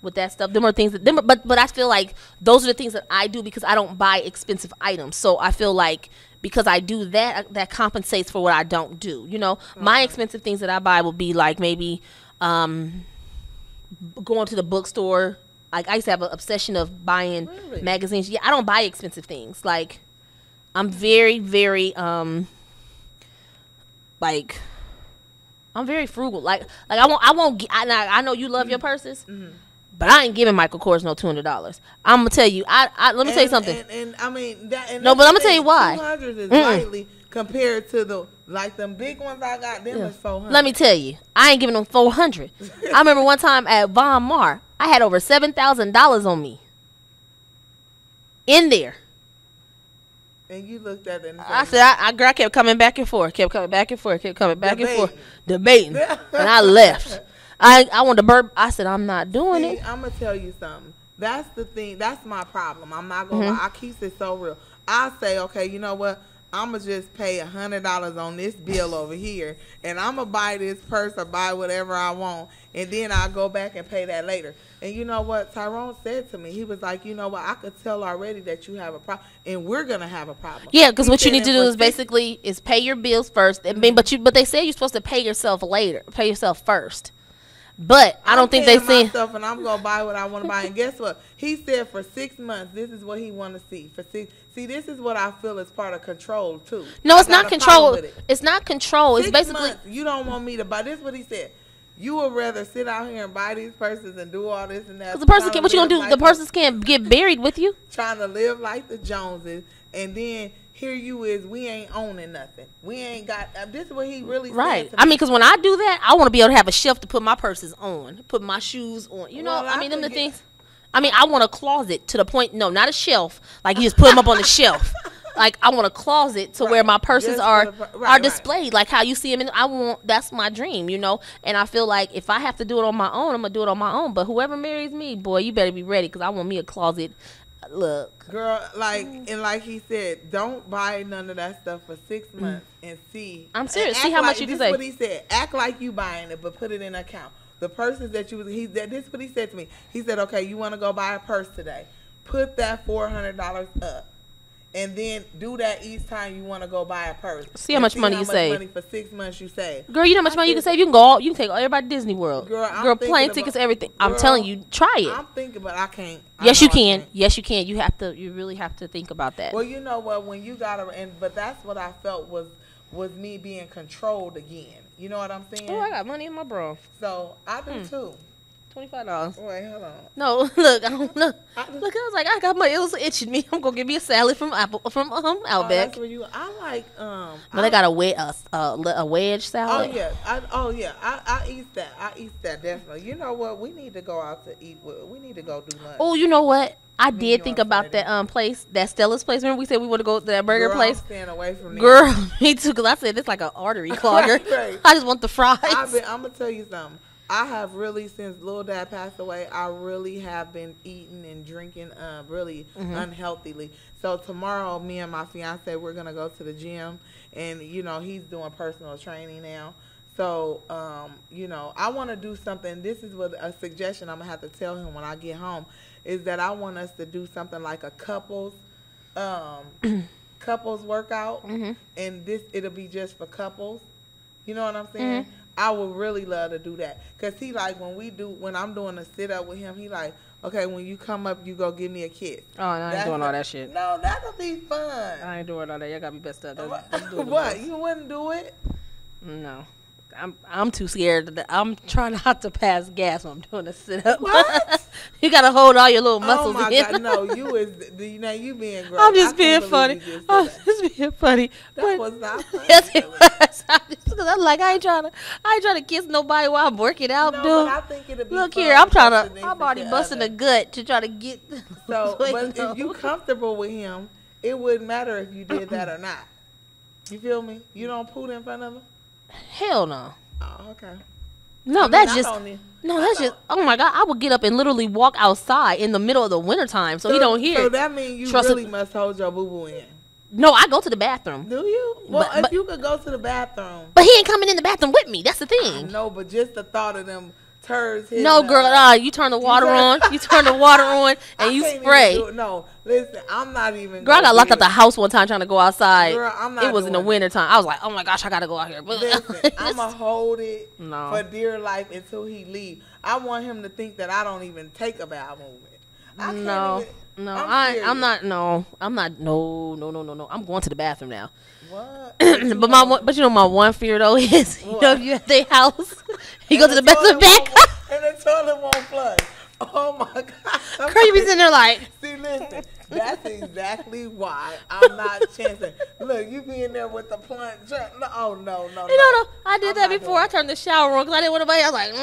with that stuff. Them are things that but I feel like those are the things that I do because I don't buy expensive items. So I feel like because I do that compensates for what I don't do. You know, my expensive things that I buy will be like maybe going to the bookstore. Like I used to have an obsession of buying magazines. Yeah, I don't buy expensive things. Like I'm very, very like I'm very frugal. Like I won't. I know you love your purses, but I ain't giving Michael Kors no $200. I'm gonna tell you. Let me tell you something. And I mean that. No, but I'm gonna tell you why. 200 is lightly compared to them big ones I got. Them is 400. Let me tell you, I ain't giving them 400. I remember one time at Von Mar, I had over $7,000 on me. In there. And you looked at it and I said, I kept coming back and forth, debating. And I left. I wanted to burp. I said, I'm not doing it. I'm going to tell you something. That's the thing. That's my problem. I'm not going to lie. I keep it so real. I say, okay, you know what? I'm going to just pay $100 on this bill over here. And I'm going to buy this purse or buy whatever I want. And then I'll go back and pay that later. And you know what Tyrone said to me? He was like, you know what? I could tell already that you have a problem. And we're going to have a problem. Yeah, because what you need to do is basically is pay your bills first. I mean, but they say you're supposed to pay yourself later. Pay yourself first. But I don't think they see myself, and I'm gonna buy what I want to buy. And guess what? He said for 6 months, this is what he want to see. See, this is what I feel is part of control too. No, it's not control. It's not control. It's basically you don't want me to buy. This is what he said. You would rather sit out here and buy these purses and do all this and that. Because the person can't. What you gonna do? The purses can't get buried with you. Trying to live like the Joneses, and then. Here you is, we ain't owning nothing. We ain't got, this is what he really right. I mean, because when I do that, I want to be able to have a shelf to put my purses on, put my shoes on. You know, I mean, them the things. I mean, I want a closet to the point, no, not a shelf. Like, you just put them up on the shelf. Like, I want a closet to where my purses are displayed. Like, how you see them. That's my dream, you know. And I feel like if I have to do it on my own, I'm going to do it on my own. But whoever marries me, boy, you better be ready because I want me a closet. Look, girl, like he said, don't buy none of that stuff for 6 months and see. I'm serious. See how much you can save. This is what he said. Act like you buying it, but put it in an account. The purses that this is what he said to me. He said, okay, you want to go buy a purse today? Put that $400 up. And then do that each time you want to go buy a purse. See how much money you save. Money for 6 months you save. Girl, you know how much money you can save? You can go out. You can take everybody to Disney World. Girl, plane tickets, everything. I'm telling you, try it. I'm thinking, but I can't. Yes, you can. Yes, you can. You really have to think about that. Well, you know what? When you got but that's what I felt was was me being controlled again. You know what I'm saying? Oh, I got money in my bra. So I do too. $25. Wait, hold on. No, look, I don't know. Look, I was like, I got my, it was itching me. I'm gonna give me a salad from Outback. Oh, that's where you. I like. But they got a wedge salad. Oh yeah. I eat that. I eat that definitely. You know what? We need to go out to eat. We need to go do lunch. Oh, you know what? I did think about that place, that Stella's place. Remember we said we want to go to that burger place? I'm staying away from there. Girl, me too. Cause I said it's like an artery clogger. Right. I just want the fries. I'm gonna tell you something. I have really, since Lil Dad passed away, I really have been eating and drinking really unhealthily. So tomorrow, me and my fiance, we're going to go to the gym. And, you know, he's doing personal training now. So, you know, I want to do something. This is what a suggestion I'm going to have to tell him when I get home, is that I want us to do something like a couples workout. And it'll be just for couples. You know what I'm saying? I would really love to do that. Because he like, when I'm doing a sit up with him, he like, okay, when you come up, you go give me a kiss. Oh, and I ain't doing all that shit. No, that'll be fun. I ain't doing all that. Y'all got me best up. What? You wouldn't do it? No. I'm too scared. I'm trying not to pass gas when I'm doing a sit up. What? You gotta hold all your little muscles. Oh my in. God, no! You being gross. I'm just being funny. I'm just being funny. That was not funny. Yes, it was. I'm like, I ain't trying to kiss nobody while I'm working out. No, dude. but I think it'll be Look fun. here, I'm already busting a gut to try to get. So, but if you comfortable with him, it wouldn't matter if you did that or not. You feel me? You don't poo in front of him. Hell no. Oh, okay. No, that's just. Oh my God! I would get up and literally walk outside in the middle of the wintertime, so he don't hear. So that means you really must hold your boo boo in. No, I go to the bathroom. Do you? Well, if you could go to the bathroom. But he ain't coming in the bathroom with me. That's the thing. No, but just the thought of them turds. No, girl, you turn the water on. You turn the water on, and you spray. No, listen, I'm not even. Girl, I got locked out the house one time trying to go outside. Girl, I'm not. It was in the wintertime. I was like, oh my gosh, I gotta go out here. Listen, I'ma hold it for dear life until he leave. I want him to think that I don't even take a bowel movement. No. I'm not. I'm going to the bathroom now. What? but you know my one fear though is you know if you at their house, you go to the bathroom back and the toilet won't flush. Oh my God! Girl, you be sitting there like. See, listen, that's exactly why I'm not chancing. Look, you be in there with the plunge. No. No. I did that before. I turned the shower on because I didn't want nobody. I was like.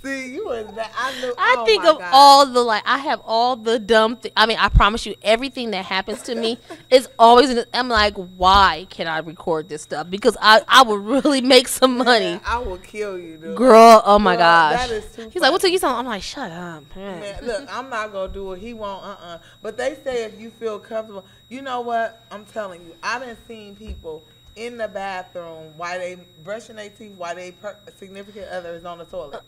See, you was that. I think of all the I have all the dumb things. I mean, I promise you, everything that happens to me is always. I'm like, why can I record this stuff? Because I would really make some money. Man, I will kill you, dude. Girl, oh my gosh. That is too funny. He's like, what took you so long? I'm like, shut up. Man, look, I'm not gonna do it. He won't. But they say if you feel comfortable, you know what? I'm telling you, I done seen people in the bathroom while they brushing their teeth, while they significant other is on the toilet.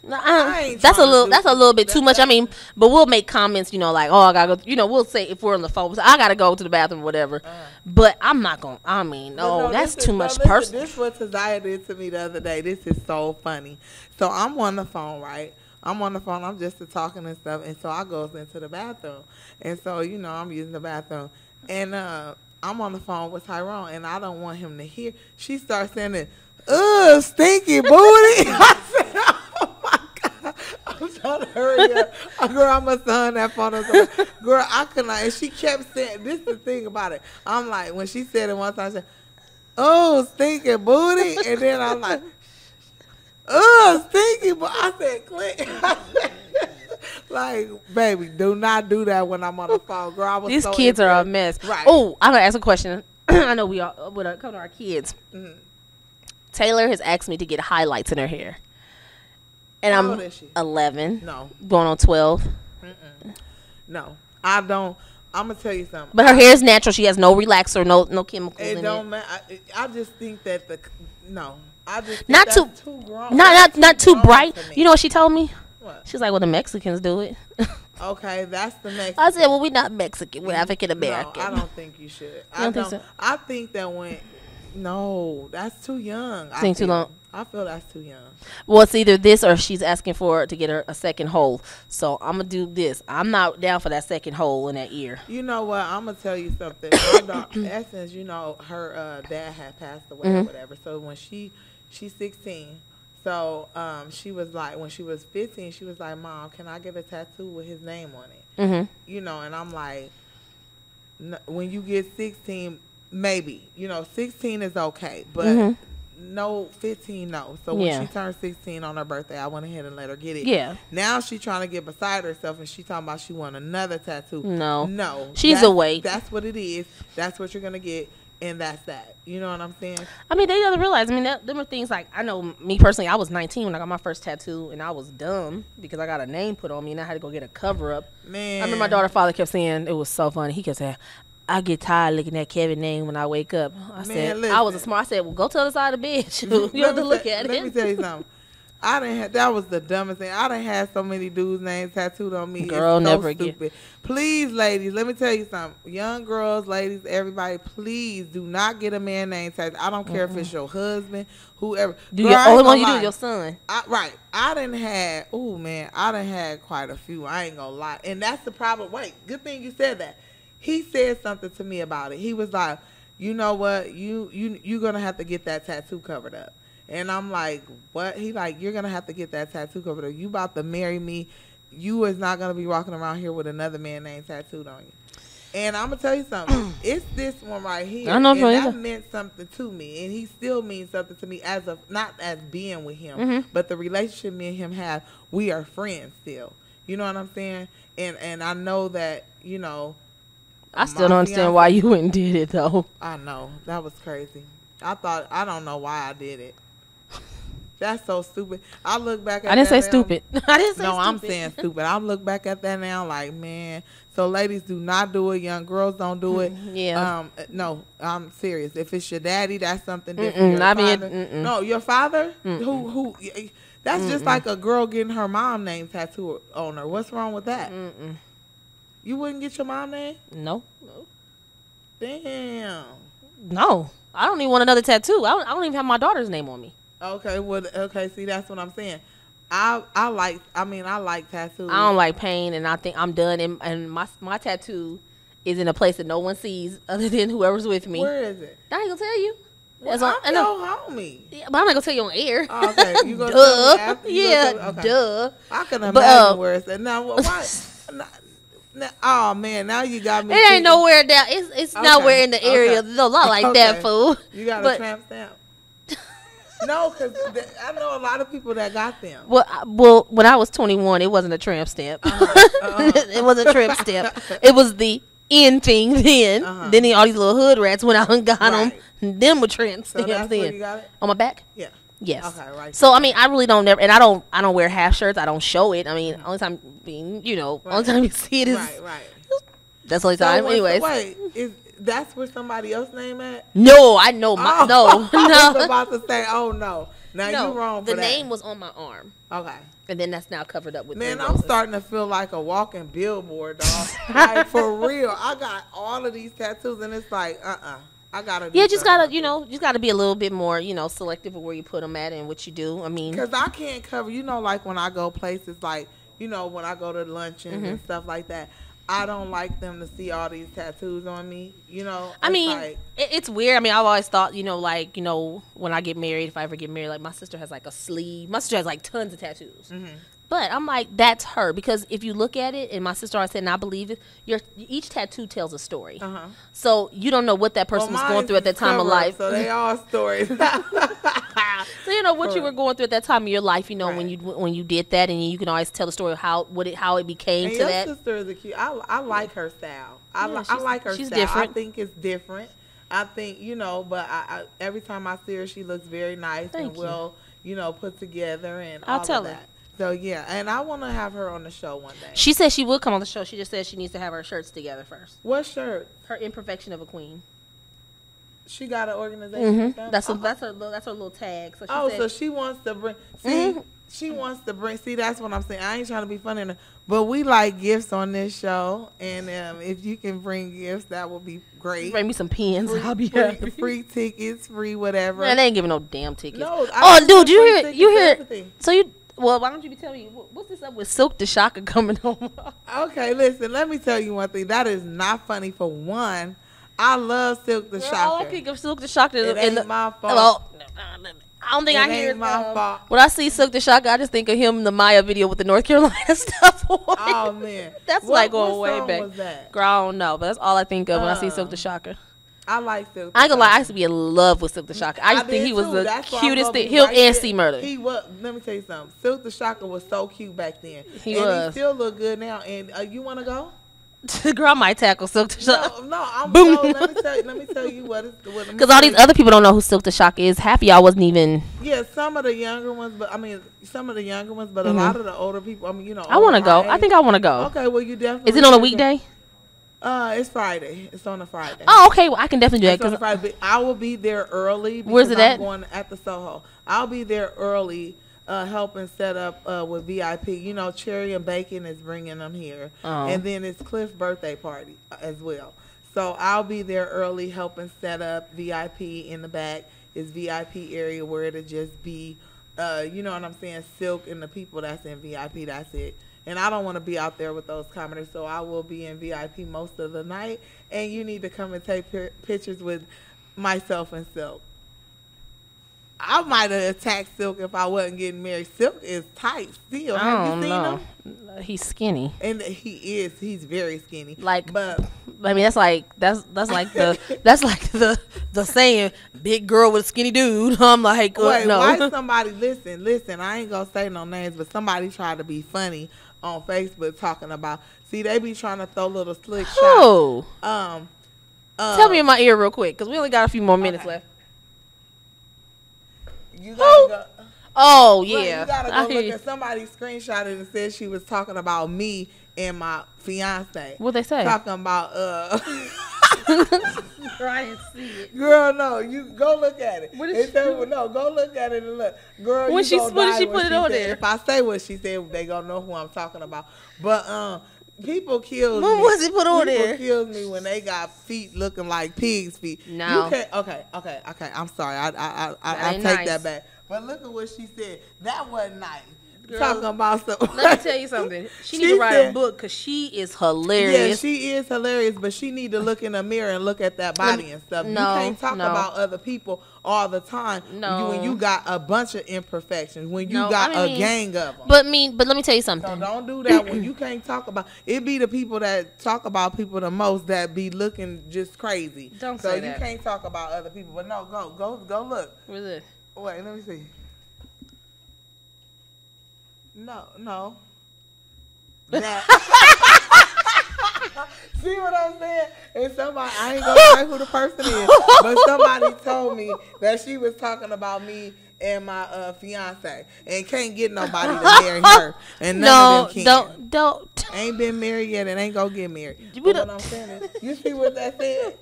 That's a little bit too much. I mean, but we'll make comments, you know, like, oh, I gotta go. You know, we'll say if we're on the phone, I gotta go to the bathroom, whatever. But I'm not gonna. I mean, no, that's too much personal. This is what Tazaya did to me the other day. This is so funny. So I'm on the phone, right? I'm just talking and stuff, and so I goes into the bathroom, and so you know I'm using the bathroom, and I'm on the phone with Tyrone, and I don't want him to hear. She starts saying it. Ugh, stinky booty. I said, oh my God. I'm trying to hurry up. Girl, I must have hung that phone. Girl, I could not. And she kept saying, this is the thing about it. I'm like, when she said it one time, I said, oh, stinky booty. And then I'm like, ugh, stinky booty. I said, click. Like, baby, do not do that when I'm on the phone. Girl, I was These kids are a mess. Right. Oh, I'm going to ask a question. I know we all would come to our kids. Mm-hmm. Taylor has asked me to get highlights in her hair. And How old is she? 11. No. Going on 12. No. I don't. I'm going to tell you something. But her hair is natural. She has no relaxer, no chemicals in it. It don't matter. I just think that I just think not that's too grown. Not too bright. You know what she told me? What? She's like, well, the Mexicans do it. Okay, that's the Mexican. I said, well, we're not Mexican. We're African American. No, I don't think you should. You don't think so? I think that No, that's too young. Seems too long. I feel that's too young. Well, it's either this or she's asking for to get her a second hole. So I'm gonna do this. I'm not down for that second hole in that ear. You know what? I'm gonna tell you something. My daughter, Essence, you know, her dad had passed away or whatever. So when she's 16. So she was like, when she was 15, she was like, Mom, can I get a tattoo with his name on it? You know, and I'm like, when you get 16, maybe. You know, 16 is okay, but no, 15, no. So when she turned 16 on her birthday, I went ahead and let her get it. Yeah. Now she's trying to get beside herself, and she talking about she want another tattoo. No. She's away. That's what it is. That's what you're gonna get, and that's that. You know what I'm saying? I mean, they gotta realize. I mean, them are things like, I know me personally. I was 19 when I got my first tattoo, and I was dumb because I got a name put on me, and I had to go get a cover up. Man, I remember my daughter's father kept saying, it was so funny. He kept saying, I get tired looking at Kevin's name when I wake up. I said, listen, I was a smart. I said, well, go to the other side of the bed. You have to look at it. Let me tell you something. That was the dumbest thing. I done had so many dudes' names tattooed on me. Girl, it's so never stupid. again. Please, ladies, let me tell you something. Young girls, ladies, everybody, please do not get a man name tattooed. I don't care if it's your husband, whoever. Only one you do your son. Right. I done had quite a few. I ain't gonna lie. And that's the problem. Wait, good thing you said that. He said something to me about it. He was like, you know what? You're going to have to get that tattoo covered up. And I'm like, what? He like, you're going to have to get that tattoo covered up. You about to marry me. You is not going to be walking around here with another man name tattooed on you. And I'm going to tell you something. It's this one right here. I know, and that meant something to me. And he still means something to me as of, not as being with him, but the relationship me and him have, we are friends still. You know what I'm saying? And I know that, you know, I still don't understand why you went and did it, though. I know. That was crazy. I don't know why I did it. That's so stupid. I look back at that. I didn't say stupid. I didn't say no, stupid. I'm saying stupid. I look back at that now like, man. So ladies, do not do it. Young girls don't do it. Yeah. No, I'm serious. If it's your daddy, that's something different. No, your father? Who? That's just like a girl getting her mom name tattooed on her. What's wrong with that? You wouldn't get your mom name? No. Damn. No. I don't even want another tattoo. I don't even have my daughter's name on me. Okay, well, see, that's what I'm saying. I like tattoos. I don't like pain, and I think I'm done. And my tattoo is in a place that no one sees other than whoever's with me. Where is it? I ain't gonna tell you. Well, I'm your homie. Yeah, but I'm not gonna tell you on air. Oh, okay, you gonna tell me after? Duh. I can imagine where it's at. Now, why? Oh man, now you got me. It ain't nowhere down. It's nowhere in the area. No, not like that, fool. You got a tramp stamp. No, because I know a lot of people that got them. Well, when I was 21, it wasn't a tramp stamp. It wasn't a tramp stamp. It was the in thing then. Then all these little hood rats went out and got them. And them were tramp stamps. That's where you got it? On my back? Yeah. Yes. Okay, right. So I mean, I really don't and I don't wear half shirts. I don't show it. I mean, only time only time you see it is right. That's the only time. Anyways, wait, that's where somebody else's name at? No, I know my no. I was about to say, oh no. Now you're wrong for the that. name was on my arm. Okay. And then that's now covered up with. Man, I'm starting to feel like a walking billboard, dog. Like for real, I got all of these tattoos, and it's like, I gotta. Just gotta be a little bit more, selective of where you put them at and what you do. I mean, because I can't cover, like when I go places, like when I go to luncheons and stuff like that. I don't like them to see all these tattoos on me, I mean, it's weird. I mean, I've always thought, when I get married, if I ever get married, like my sister has like a sleeve. My sister has like tons of tattoos. But I'm like, that's her. Because if you look at it, and my sister always said, and I believe it, each tattoo tells a story. So you don't know what that person was going through at that time of life. So they all stories. So you know what you were going through at that time of your life. When you did that, and you can always tell the story of how it became to that. Your sister is a cute. I like her style. I like her she's style. Different. I think it's different. I think but I every time I see her, she looks very nice and well, put together and all of that. So yeah, and I want to have her on the show one day. She said she would come on the show. She just said she needs to have her shirts together first. What shirt? Her Imperfection of a Queen. She got an organization. That's her little tag. So so she wants to bring. See, She wants to bring. See, that's what I'm saying. I ain't trying to be funny, but we like gifts on this show, and if you can bring gifts, that would be great. Bring me some pens. I'll be happy. Free tickets, free whatever. Man, they ain't giving no damn tickets. No. Dude, you hear it? You hear it? So you. Well, why don't you be telling me what's this up with Silk the Shocker coming home? Okay, listen. Let me tell you one thing. That is not funny. For one, I love Silk the Shocker. All I think of Silk the Shocker is my fault. Hello. I don't think I hear it. My fault. When I see Silk the Shocker, I just think of him in the Maya video with the North Carolina stuff on. Oh man, that's like going way back. Was that? Girl, I don't know, but that's all I think of when I see Silk the Shocker. I like Silk. I ain't gonna lie, I used to be in love with Silk the Shocker. I used to think he was the cutest thing. Him and C Murder. He was. Let me tell you something. Silk the Shocker was so cute back then. He was. He still look good now. And you want to go? Girl, I might tackle Silk the Shocker. No, I'm boom. No, let me tell you what. Because all these other people don't know who Silk the Shocker is. Half of y'all wasn't even. Yeah, some of the younger ones, but a lot of the older people. I mean, you know. I want to go. I think I want to go. Okay, well, you definitely. Is it on a weekday? It's Friday. It's on a Friday. Oh, okay. Well, I can definitely do that. It's on a Friday, but I will be there early. Where's it at? I'm going at the Soho. I'll be there early, helping set up with VIP. You know, Cherry and Bacon is bringing them here, and then it's Cliff's birthday party as well. So I'll be there early, helping set up VIP in the back. It's VIP area where it'll just be, you know what I'm saying, Silk and the people that's in VIP. That's it. And I don't want to be out there with those commenters, so I will be in VIP most of the night. And you need to come and take pictures with myself and Silk. I might have attacked Silk if I wasn't getting married. Silk is tight still. Have you seen him? He's skinny. And he is. He's very skinny. But I mean, that's like the saying, big girl with a skinny dude. I'm like, wait, no. Why somebody listen? I ain't gonna say no names, but somebody tried to be funny on Facebook talking about. See, they be trying to throw little slick shots. Oh. Tell me in my ear real quick, because we only got a few more minutes left. You gotta go. Oh, yeah. You gotta go look at somebody screenshotted and said she was talking about me and my fiance. What'd they say? Talking about Girl, I didn't see it. Girl, no, you go look at it. What is no, go look at it and look. Girl, what did she put it on there? If I say what she said, they gonna know who I'm talking about. But people kills me. What was it put on there? People kills me when they got feet looking like pig's feet. No. You can't. Okay. I'm sorry. I take nice. that back. But look at what she said. That wasn't nice. Girl, talking about something. Let me tell you something. She needs to write a book because she is hilarious. Yeah, she is hilarious, but she need to look in the mirror and look at that body and stuff. You can't talk about other people all the time when you got a bunch of imperfections, when you got a gang of them. But let me tell you something. So don't do that when you can't talk about. It be the people that talk about people the most that be looking just crazy. Don't say that. So you can't talk about other people. But no, go look. Where's it? Wait, let me see. No. That. See what I'm saying? And somebody, I ain't gonna say who the person is, but somebody told me that she was talking about me and my fiance, and can't get nobody to marry her, and none of them can. Don't. Ain't been married yet, and ain't gonna get married. But what I'm saying is, you see what that said?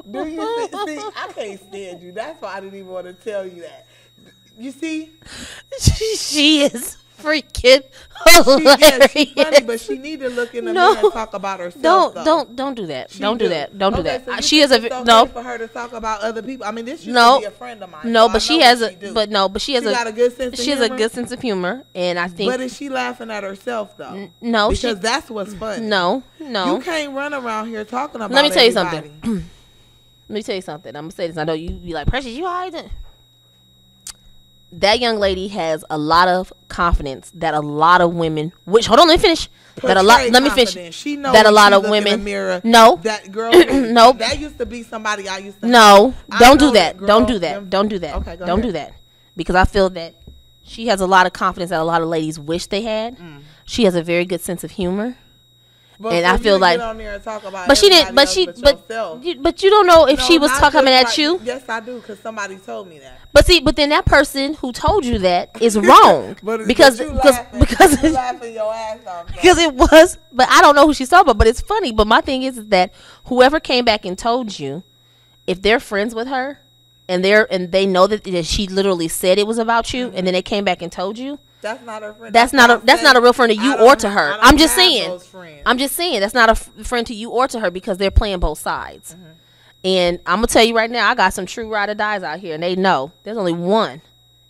Do you see? I can't stand you. That's why I didn't even want to tell you that. You see? She is freaking hilarious. She's funny, but she need to look in the mirror and talk about herself. Don't do that. Don't do that. Don't do that. So she is for her to talk about other people. I mean, this used to be a friend of mine. No, but she has a good sense. She has a good sense of humor, and I think. But is she laughing at herself though? No, because that's what's fun. No. You can't run around here talking about. Let me tell you something. Let me tell you something. I'm gonna say this. I know you be like, Precious, you all right? That young lady has a lot of confidence that a lot of women, let me finish. Let me finish. She knows that a lot of women. Mirror, no. That girl. No. That used to be somebody I used to. No. Don't do that. Don't do that. Don't do that. Okay, don't do that. Because I feel that she has a lot of confidence that a lot of ladies wish they had. She has a very good sense of humor. But and I feel like, but she didn't. But you don't know if she was talking at you. Yes, I do, because somebody told me that. But then that person who told you that is wrong because you laughing your ass off. Because it was. But I don't know who she's talking about. But it's funny. But my thing is that whoever came back and told you, if they're friends with her, and they know that she literally said it was about you, and then they came back and told you. That's not her friend. That's not a real friend to you or to her. I'm just saying that's not a friend to you or to her because they're playing both sides. Mm-hmm. And I'm gonna tell you right now, I got some true ride or dies out here, and they know there's only one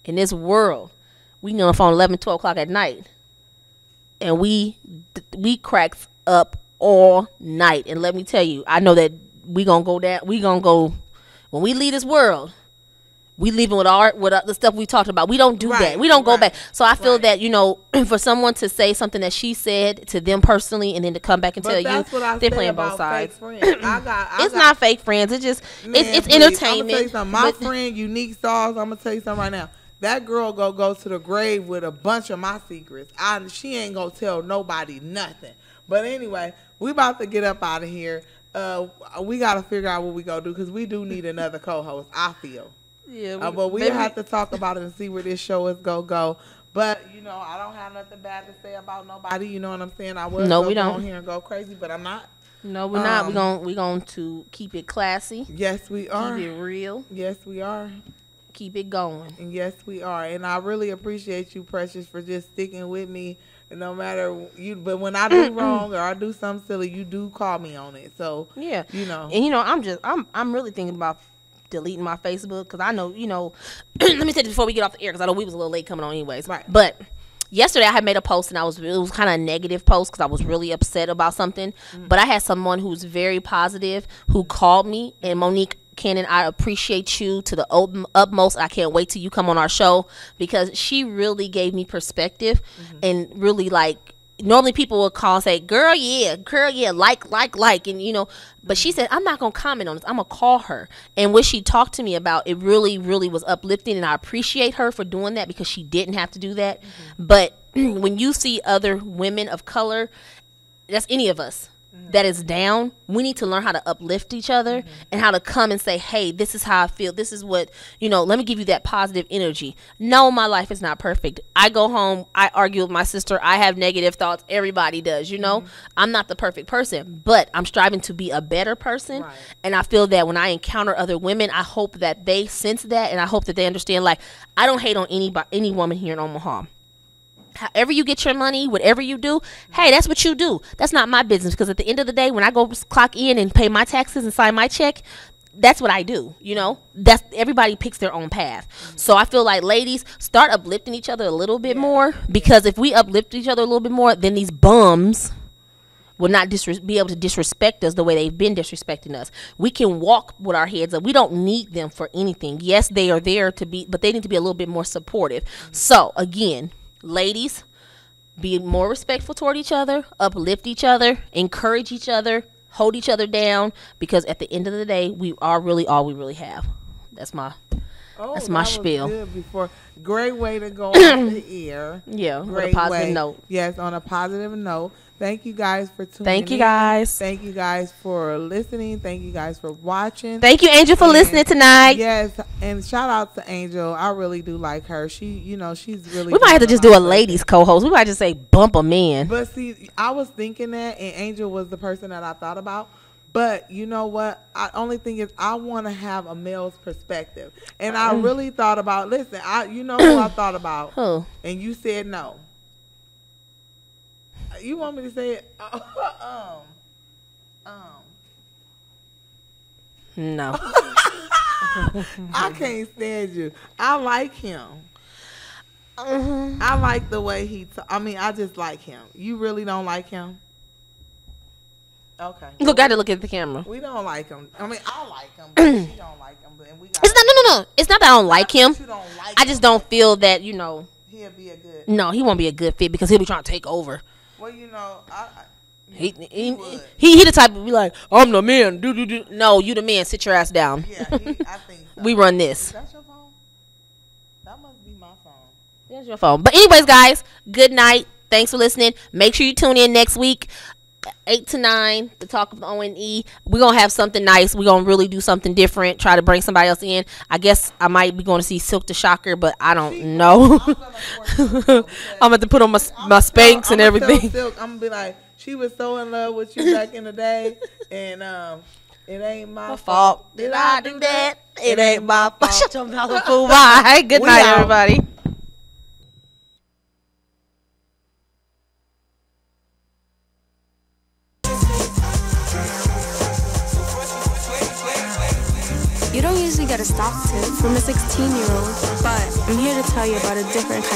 in this world. We get on the phone 11, 12 o'clock at night, and we cracks up all night. And let me tell you, I know that we gonna go down. We gonna go when we leave this world. We leaving with the stuff we talked about. We don't do that. We don't go back. So I feel that, you know, for someone to say something that she said to them personally and then to come back and tell you, they're playing both sides. It's not fake friends. It's just, it's entertainment. My friend, Unique Sauce, I'm going to tell you something right now. That girl go to the grave with a bunch of my secrets. She ain't going to tell nobody nothing. But anyway, we about to get up out of here. We got to figure out what we going to do because we do need another co-host, I feel. Yeah, but we have to talk about it and see where this show is gonna go. But you know, I don't have nothing bad to say about nobody. You know what I'm saying? I will go on here and go crazy, but I'm not. No, we're not. We're going to keep it classy. Yes, we are. Keep it real. Yes, we are. Keep it going. And yes, we are. And I really appreciate you, Precious, for just sticking with me. No matter you, but when I do wrong or I do something silly, you do call me on it. So yeah, you know. And you know, I'm really thinking about deleting my Facebook because I know, you know, let me say this before we get off the air because I know we was a little late coming on anyways. Right. But yesterday I had made a post and it was kind of a negative post because I was really upset about something. Mm-hmm. But I had someone who's very positive who called me, and Monique Cannon, I appreciate you to the utmost. I can't wait till you come on our show because she really gave me perspective and really like. Normally people will call and say, girl, yeah, like, and you know, but she said, I'm not going to comment on this. I'm going to call her. And what she talked to me about, it really, really was uplifting. And I appreciate her for doing that because she didn't have to do that. But when you see other women of color, that's any of us that is down, we need to learn how to uplift each other and how to come and say, hey, this is how I feel. This is what, you know, let me give you that positive energy. No, my life is not perfect. I go home, I argue with my sister, I have negative thoughts. Everybody does, you know. I'm not the perfect person, but I'm striving to be a better person. Right. And I feel that when I encounter other women, I hope that they sense that, and I hope that they understand, like, I don't hate on any woman here in Omaha. However you get your money, whatever you do, hey, that's what you do. That's not my business because at the end of the day, when I go clock in and pay my taxes and sign my check, that's what I do, you know. That's everybody picks their own path. So I feel like, ladies, start uplifting each other a little bit more because if we uplift each other a little bit more, then these bums will not be able to disrespect us the way they've been disrespecting us. We can walk with our heads up. We don't need them for anything. Yes, they are there to be, but they need to be a little bit more supportive. So again, ladies, be more respectful toward each other, uplift each other, encourage each other, hold each other down, because at the end of the day, we are really all we really have. That's my spiel. Good before. Great way to go off the air. Yeah, great on a positive note. Yes, on a positive note. Thank you guys for tuning in. Thank you guys. Thank you guys for listening. Thank you guys for watching. Thank you, Angel, for listening tonight. Yes, and shout out to Angel. I really do like her. She, you know, she's really. We might have to just do a ladies co-host. We might just say bump a man. But see, I was thinking that, and Angel was the person that I thought about. But you know what? Only thing is, I want to have a male's perspective, and I really thought about. Listen, you know who I thought about, who? And you said no. You want me to say it? No. I can't stand you. I like him. I like the way I just like him. You really don't like him? Okay. Look, got to look at the camera. We don't like him. I mean, I like him, but we don't like him. And we it's not. No. It's not that I don't like him. I just don't feel that, you know. He'll be a good. No, he won't be a good fit because he'll be trying to take over. Well, you know, he the type to be like, I'm the man. Do. No, you the man. Sit your ass down. Yeah, I think so. We run this. Is that your phone? That must be my phone. There's your phone. But anyways, guys, good night. Thanks for listening. Make sure you tune in next week, 8 to 9, the talk of O&E. We're going to have something nice. We're going to really do something different, try to bring somebody else in. I guess I might be going to see Silk the Shocker, but I don't know. I'm going to put on my Spanx and everything. Silk, I'm going to be like, she was so in love with you back in the day, and it ain't my fault. Did I do that? It ain't my fault. Shut your mouth, fool. Bye. Good night, everybody. You don't usually get a stock tip from a 16-year-old, but I'm here to tell you about a different kind